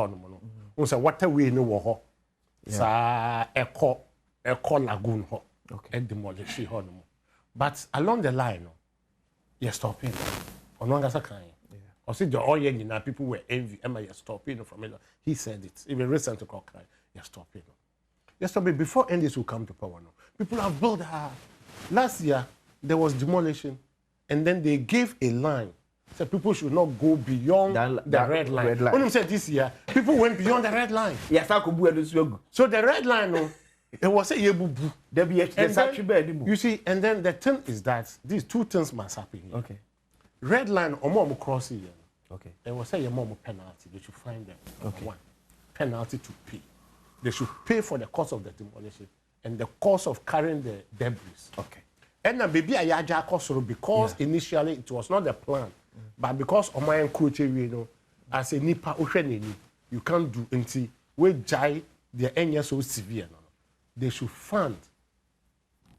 say what we know sa echo lagoon ho. Okay. And demolish it. But along the line, you're stopping. Or see the all year people were envy. Emma, you're stopping from it. He said it. Even recent to cry, you're stopping. You're stopping before NDS will come to power. People have built last year there was demolition, and then they gave a line. So people should not go beyond the red line. When you said this year, people went beyond the red line. Yes, I could do. So the red line, it was a yebubu. You see, and then the thing is that these two things must happen here. Okay. Red line or more crossing here. Okay. They will say a more penalty. They should find them. Okay. One penalty to pay. They should pay for the cost of the demolition and the cost of carrying the debris. Okay. And then maybe a yaja cost because initially it was not the plan, but because of my encroaching, as a nipa you can't do until we jai the end so severe. They should fund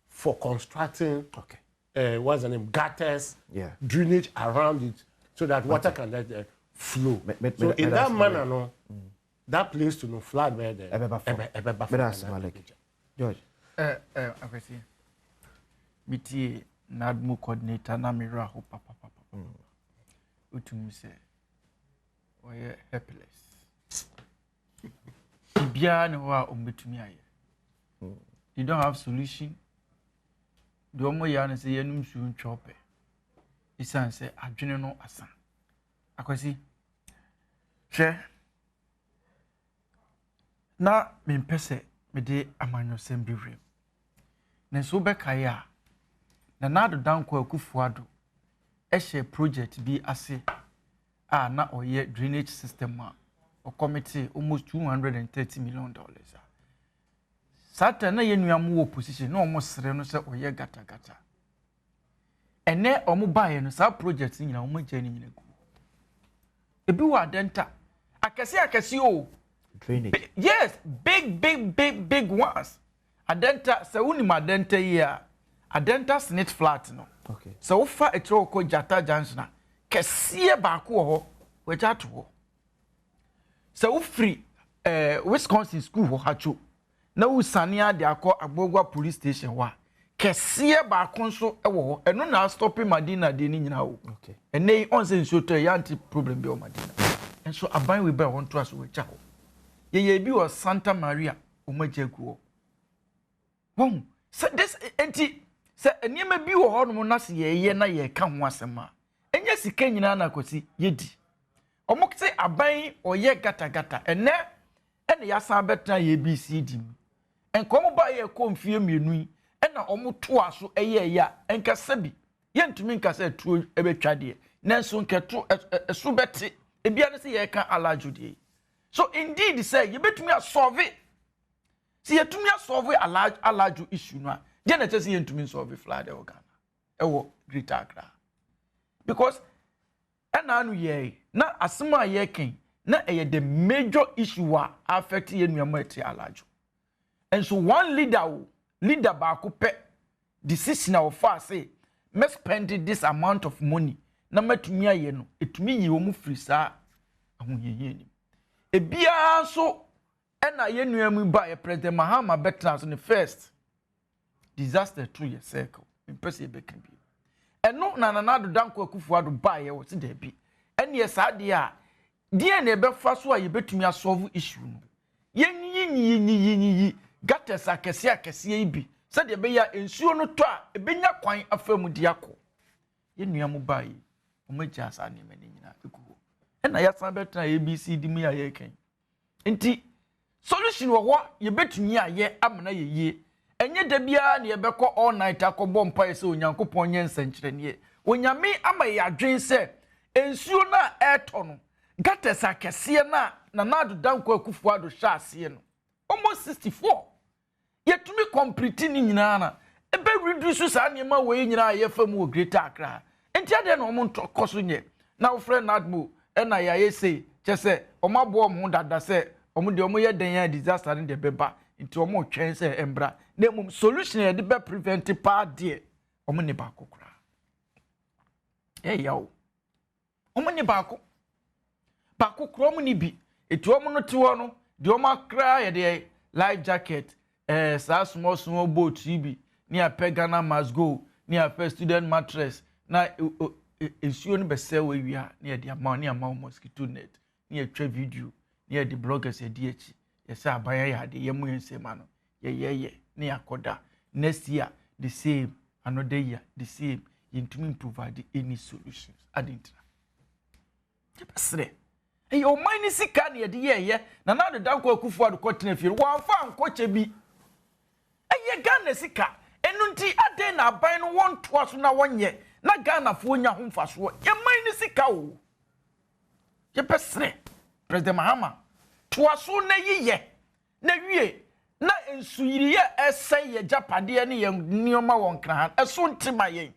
for constructing what's the name, gutters, drainage around it so that water can flow. So in that manner, that place to no flood where the George. Miti Nadmu coordinator Namira ho papa. Utum say we helpless. Bibia no wa ombetumi aye. You don't have solution. The omo ya na say yenum su ntwope. Isan say adwene no asa. Akwasi. Hwe. Na mempese me de amanyosem biwrem. Na so bekaye a na nado danko akufuado ehye project bi ase a na oye drainage system a committee almost $230 million. Sata na yenuamu wo position na omo sere no se oye gata. Ene omo bae no sa project nyina omo jani nyina ku. Ebi wa denta akese o Drainage. Yes, big ones. Adenta se unima adenta here. Adenta snitch flat no. Okay. So fa etro ko Jata Junction kesiye ba ko ho we jato ho. So free Wisconsin school ho hacho. Na usania de akọ Agbogwa police station wa. Kesiye ba ko nso e wo ho. Eno na stopping Madina de ni nyina ho. Okay. Ene on se nso to ya anti problem bi o Madina. And so aban we be won to aso we cha ho. ye bi was Santa Maria umajegu won say this enti say enema bi wo hono na se ye na ye ka ho asema enye sika nyina na kosi yedi omokse aban oye gata gata ene ya san betra ye BCD enkomo ba ye konfie mienu ena omo to aso eye ya enka sabi ye ntumi nka se tuo ebetwa de nanso nketo eso beti ebia ne se ye ka alajudie. So indeed say you betumi a solve it. See you to me solve a large issue no. Je na tell say you ntumi solve flood e Ghana. E wo Greater Accra. Because na anu ye na asema ye ken na the major issue affect ye nuama eti alaju. And so one leader baako pe decision of far say me spend this amount of money na matumi aye no etumi yi omu free saa ahoyeye ni. Ebia so ena ye nuamu ba ye President Mahama betra so the first disaster through your circle in person be can be. Eno na nanado danko akufuado ba ye wo se da bi. Ene ye saa de a die na ebe fa so a ye betumi a solve issue no. Yi gates akese ibi. Se de be ya ensuo no to a ebenya kwan afamu di akọ. Ye nuamu ba yi o magya asa ne mani nyina ekugo. Ena ya san betra ABCD mi ya ye ken. Nti solution wo ye betumi aye amna ye yie. Enye da bia na ye bekọ all night akọbọ mpa ye se onyankopon nye nsankyere ne. Onyame ama ye adwen se ensuo na eto no gates akese na nado danko akufuado hwa ase no. Almost 64. Yetumi complete ni nyina na ebe reduce sa ne ma we nyina ye famu Greater Accra. Enti ade na omo ntokoso nye. Na wo friend Admo na ya ye say chese omabo omo dada se omo de omo ye den ya disaster ne de beba nti omo twen se embra na mum solution ye de be prevent pa de omo ne ba kokura yawo omo ne ba kokura omo ne bi eti omo no te wo no de omo akra ye de life jacket sa small boat ibi ni a Ghana must go ni a student mattress na ensuo no bese we wia na ye ama mosquito net na ye twa video na ye de bloggers ye di echi ye say abaya ya de ye mu ensema no ye na yakoda next year the same, another year the same. You to provide any solutions adintra hey o mine sika na ye de ye na the danko akufu ado kotena fie wan fa ankoche bi eye Ghana sika enu nti ade na aban no won to aso na wonye na Ghana fo nya ho mfaso ye mine sika o ye pesre President Mahama to aso na yiye na wie na ensuyiri ye ese ye japade ne ye nioma won kran eso ntima ye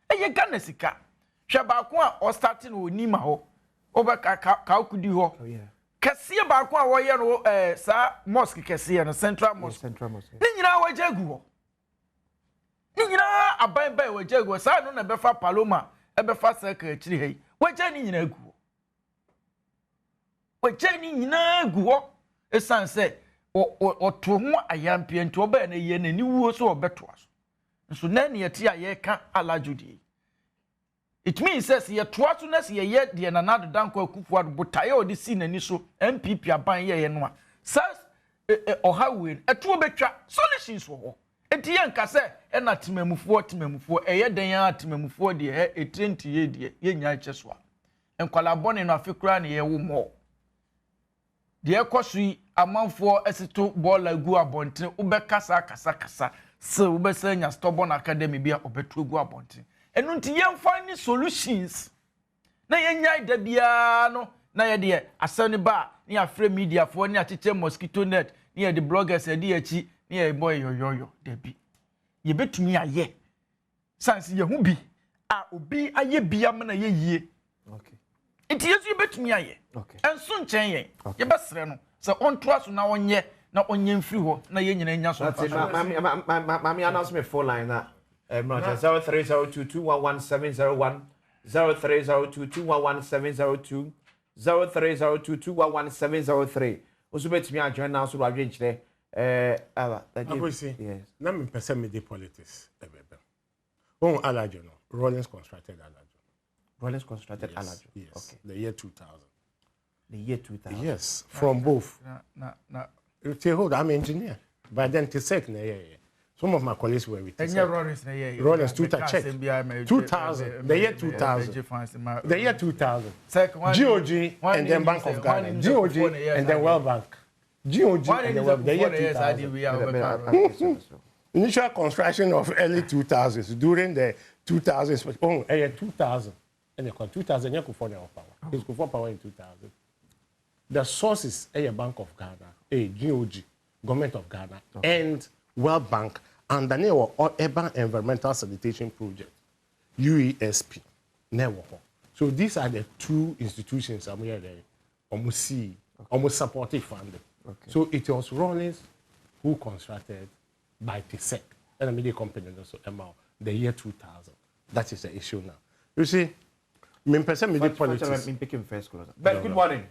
eye Ghana sika hwe ba ko a o starting onima ho obeka ka okudi ho kese ba ko a wo ye no sa mosque kese no central mosque ni nyina wajagu ho ni nyina aban bai wajagu sa no na befa paloma ebefa secretary hei wajani nyina agu wajani nyina agu ho esan se o to ho ayampie nti oba na ye na ni wuo so obeto aso nso na ne yete a ye ka alajudi. It means says ye toato na se ye de na nado danko akufuado botaye odi si nani so MPP aban ye no a says ohawe eto betwa solutions wo ho enti ye nka se na temamufo eye den ya temamufo de etrenti ye de ye nya cheso a enkwala bone no afekura na ye wo mo de ekosu amanfo esito bola gu abonten ubekasa kasa se ubesanya stubborn academy bia obetu gu abonten enu nti ye find solutions na ye nyai da bia no na ye de asani ba ni afre media fo ni acheche mosquito net ni ye de bloggers e de achi ni ye boy yoyoyo da bi ye betumi aye sanse ye hu bi a obi aye bia me na ye yie okay nti yesu ye betumi aye okay enso nchen ye ye besre no so on trust na onye mfiri ho na ye nyina nya so mami announce me phone line na 0302211701 0302211702 0302211703 oso betimi a join now so wa dwen kire yes na me pese me de politics ebebe on alajo no Rollins constructed alajo alajo yes, okay the year 2000 The year 2000. Yes, from both. Hold, I'm an engineer. But then to second, some of my colleagues were with us. Rollins, 2000. The year 2000. The year 2000. GOG and then Bank of Ghana. GOG and then World Bank. GOG and then World Bank. The year 2000. Initial construction of early 2000s during the 2000s. Oh, year 2000. And the 2000 you could find our power. You could find power in 2000. The sources a Bank of Ghana, a GOG, Government of Ghana, and World Bank, and the name of Urban Environmental Sanitation Project, UESP. So these are the two institutions I'm here almost supportive funding. So it was Rollins who constructed by TSEC, and a media company also the year 2000. That is the issue now. You see, me person media politics. Ben, good morning.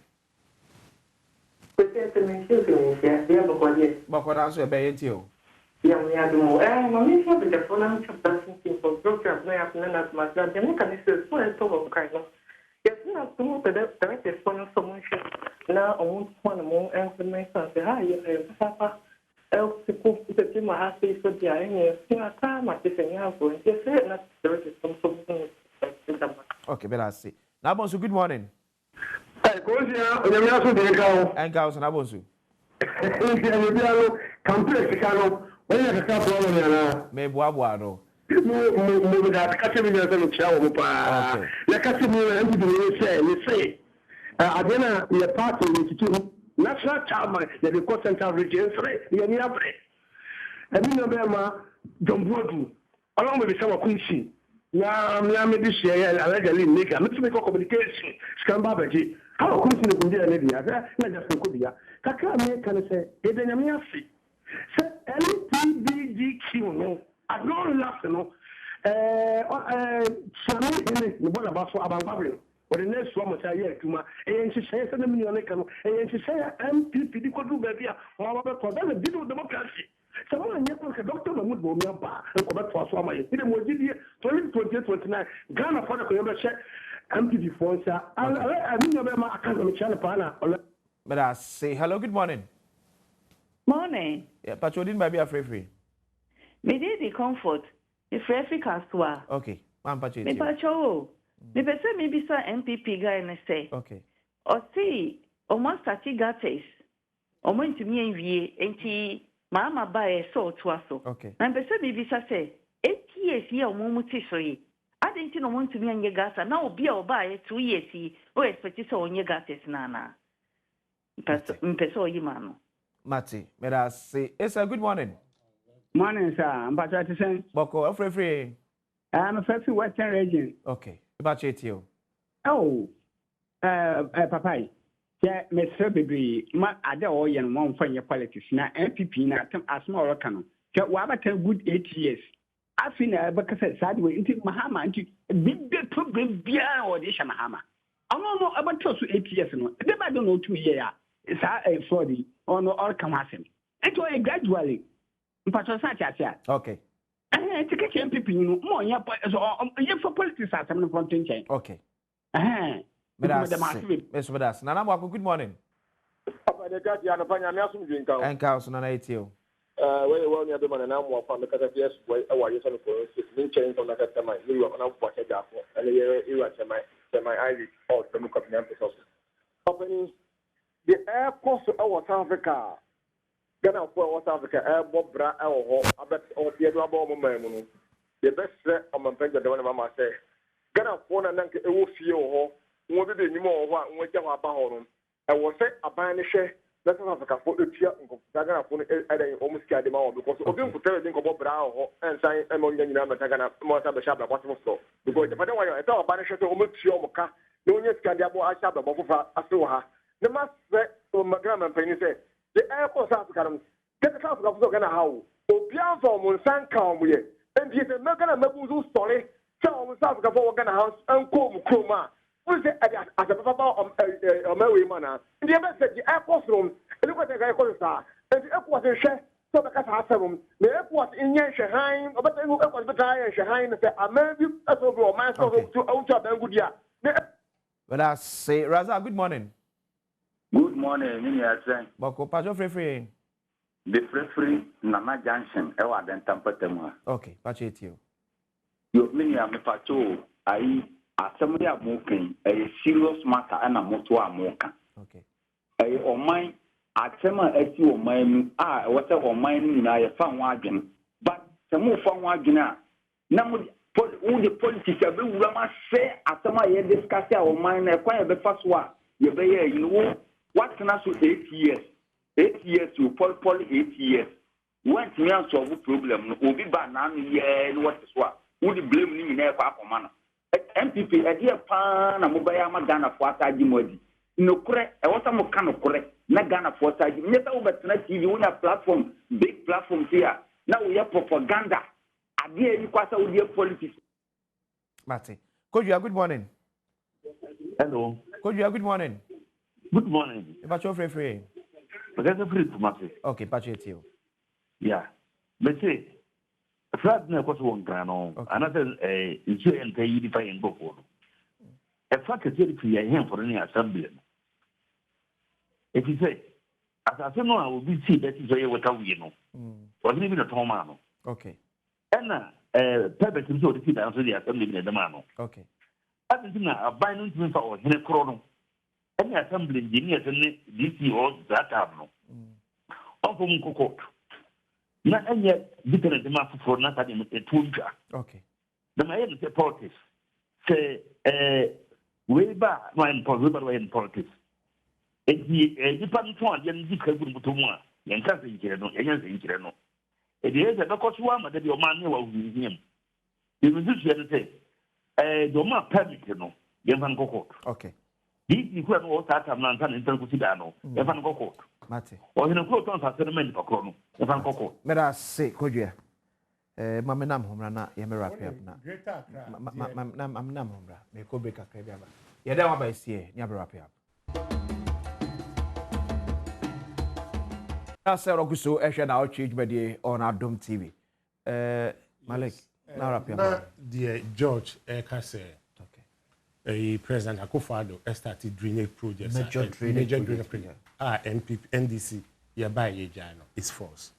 Bako na so e be yenti o. Ya me adumo. Mami so be the phone chapter thinking for program na ya na na ma dan dem kan say so e to go kai no. Ya na so mo be the phone so mo shi na o mo mo information say ha ya papa el se ko te ma ha se so dia en singa ka ma te senya go en say na there is some Okay, better see. Now Bonsu, good morning. Hey, Kosia, onyamia so de ka o. Enka so na Bonsu. Complex kano when you ka problem na me boa no mo da ka se mi na se chawo mo pa na ka se mi na ndu ni say adena ye party ni titu national chairman the Coast Central Region 3 ye ni abre abi no be ma dombodu along with some kunshi na me bi share allegedly make me to make communication scamba baji how kunshi ni kundia na dia na just ko dia kakra me kan say edenyame afi say LTBGQ no I don't laugh no Sami ini ni bola ba so abangbable o the next one must year tuma nti say 7 million kan nti say MPP di ko du ba bia o ba ko da the democracy so when you ko Dr. Mahmoud Bomi ba ko ba to so amaye ni mo di 2029 Ghana for the ko yamba check MPP for sa I mean no be ma akan me channel pa na. But I say hello, good morning. Morning. Yeah, Pachodin baby free. Me did the comfort. If Africa swa. Okay. Man Pacho. Me Pacho. Me pese me bisa MPP guy na say. Okay. O see, o mo stati gates. O mo ntumi enwie enti mama ba e so to aso. Okay. Na pese me bisa say, 8 years here o mo muti so yi. Ade nti no mo ntumi anye gasa na obi a oba e 2 years yi. O expect so onye gates na na. Mpese o yi mano. Mati, may I say, it's a good morning. Morning, sir. I'm Patrick Sen. Boko, free. I'm a first Western region. Okay. About you. Oh, Papa. Yeah, Mr. Baby, my other oil and one for your politics. Now, MPP, now, a small canon. So, what about a good 8 years? I think because I said, into Mahama, into big program beyond audition Mahama. I don't know about 8 years. No, I don't know 2 years. It's a 40 or no, or come happen. And to a gradually. Okay. To get MPP, you know, more for politics at some front chain. Okay. That's Nana, good morning. And Council on 80. When you want to do an hour from the Catalans, where you send for change on the customer, you are not watching that, and you are my Irish or the company. The airport of South Africa, Ghana for South Africa, airport bra or about the other moment. The best set of my friend, the one of my say, Ghana for an anchor, a wolf, you won't be any more what we have about him. I was set a banisher, South Africa for the tier and Ghana for almost scared them all because of them to tell them about brown and sign among the Ghana, more of the shop at bottom store. Because the other one, I thought a banisher to almost your car, no one can get about a shop above a store. The master from my grandma penny said, the airport South Africa, get the South Africa how, or Pian from Monsan come with it, and he's a Megana Mabuzu story, so South Africa for Ghana house, and Kuma. Who is it at the Papa of Mary Mana? And the other said the airport room, and look at the guy called Star, and the airport is share, so the Casa the airport in Yanshaheim, but the airport was Battalion Shaheim, and maybe as over my soul to Outer Bangudia. But I say, Raza, good morning. morning, Mini Atran. Boko Pacho Free. The free Nana Junction, Ewa then Tampatema. Okay, Pacho it you. You Mini Pacho, I assembly of moving a serious matter and a motor moka. Okay. I or mine, I tell my SU of mine, whatever mine, I found wagon. But some more fun wagon. Now, all the politics of the say, after my discuss our mind, acquire the first one. You know, what can I say 8 years? 8 years, you poll 8 years. Once you solve a problem, will be bad now, yeah, what is what? Would you blame me in a papa man? MPP, a dear pan, a mobile Madonna for Tajimodi. No correct, I want some kind of correct, not Ghana for Tajim. Never over TV, we have platform, big platforms here. Now we have propaganda. I dear you quite with your politics. Mate, could you have good morning? Hello. Could you have good morning? Good morning. Pacho Free. Okay, Pacho it you. Yeah. But say, Flat never was one grano, another is and pay you defying before. A fact is here for any assembly. If you say, as I know, I will be see that is what we know. Or even a Tomano. Okay. Anna, Pepper can so the answer the assembly in the mano. Okay. I think a binding to or in a chrono. Any assembly engineers and DC or that have no. Uncle Coco. Not any different demand for nothing a tunja. Okay. The man is a politics. Say, way back when possible in politics. It depends on the different to one. And something you know, and it is a because one that your man will be him. You will just say, Doma permit, you know, Yavan Coco. Okay. These equal all that I'm not in Telcusidano, Yavan Coco. Mate. Or in a quote on settlement for Chrono, Yavan Coco. Let us say, could you? Mamanam Homrana, Yamerapia. I'm Namra, may go break a crab. Yada by see, Yamerapia. That's a Roguso Asian outreach by the on Adom TV. Malik, now, dear George, can say, a President Akufo-Addo started drainage projects. Major drainage project. NDC, by Ejano, is force.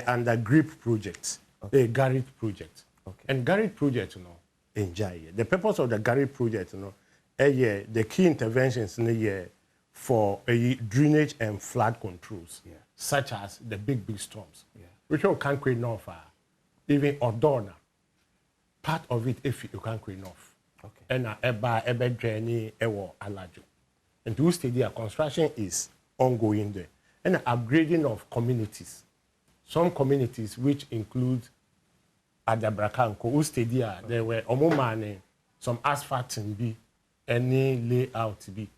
Under GRIP project, a Garrett project. And Garrett project, you know, enjoy. The purpose of the Garrett project, you know, the key interventions in the year for drainage and flood controls, such as the big storms, which you can't create enough, even Odona. Part of it, if you can't create enough. And eba journey ewo alajo. And to stay there, construction is ongoing there. And upgrading of communities. Some communities which include Adabrakanko, who stay there, there were omomane, some asphalting be, any layout be,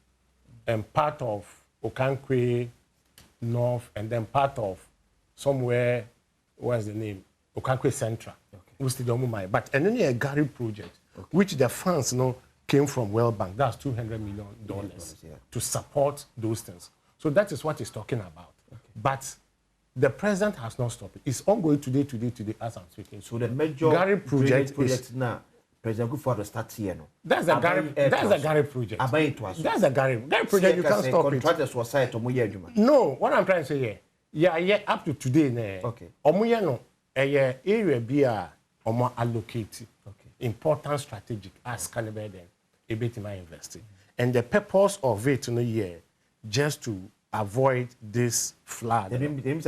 and part of Okankwe North, and then part of somewhere, what's the name? Okankwe Central. Who stay omomane. But and then a Gary project. Which the funds came from World Bank. That's $200 million to support those things. So that is what he's talking about. But the president has not stopped it. It's ongoing today as I'm speaking. So the major Gary project is now. President Akufo-Addo start here no. That's a Gary project. That's a Gary project. You can't stop it. Contractors were site No, what I'm trying to say here, yeah, up to today, okay. Area be allocated. Important strategic as Canada a bit my investing. And the purpose of it just to avoid this flood. Yes.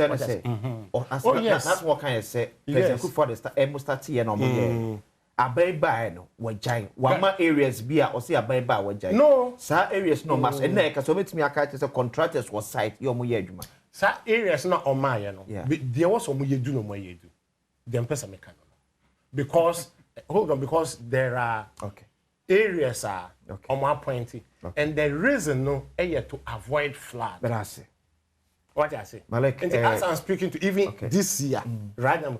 That's what kind of say. President Akufo-Addo start here no. Abaiba no wajai. Wama areas be or say abaiba wajai. No. Sa areas no mas and na so metimi aka say contractors was site your mo ye adwuma. Sa areas na o ma ye no. There was o mo ye do no mo ye do. Dem pesa meka no. Because hold on, because there are areas are on one point, and the reason to avoid flood. But I say, what I say, Malik, and as I'm speaking to even this year, right now,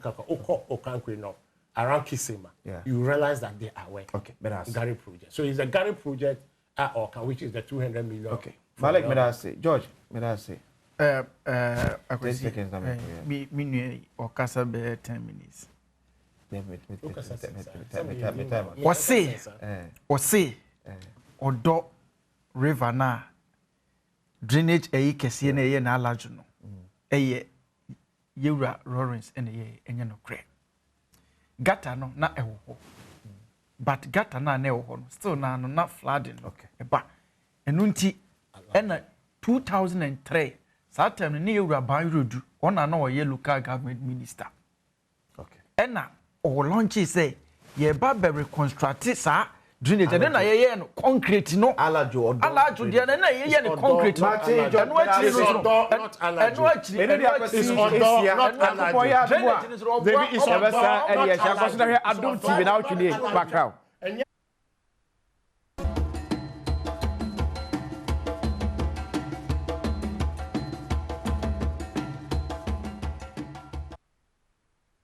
around Kisima, you realize that they are working. But I say, Gary project. So it's a Gary project, which is the 200 million. Okay, Malik, may I say, George, may I say, me or Casa be 10 minutes. Wase odo river na drainage eyi kese na eye na alaju no eye Yura Lawrence and ye enye no kre gata no na ewo but gata na ewo no still na no na flooding okay eba enu nti ena 2003 that time ni Yura ban rodu ona na oye local government minister okay ena o launch say ye ba be reconstruct sa drainage and na ye no concrete no alaju de na ye no concrete no enu achi no enu achi is Adom TV now today background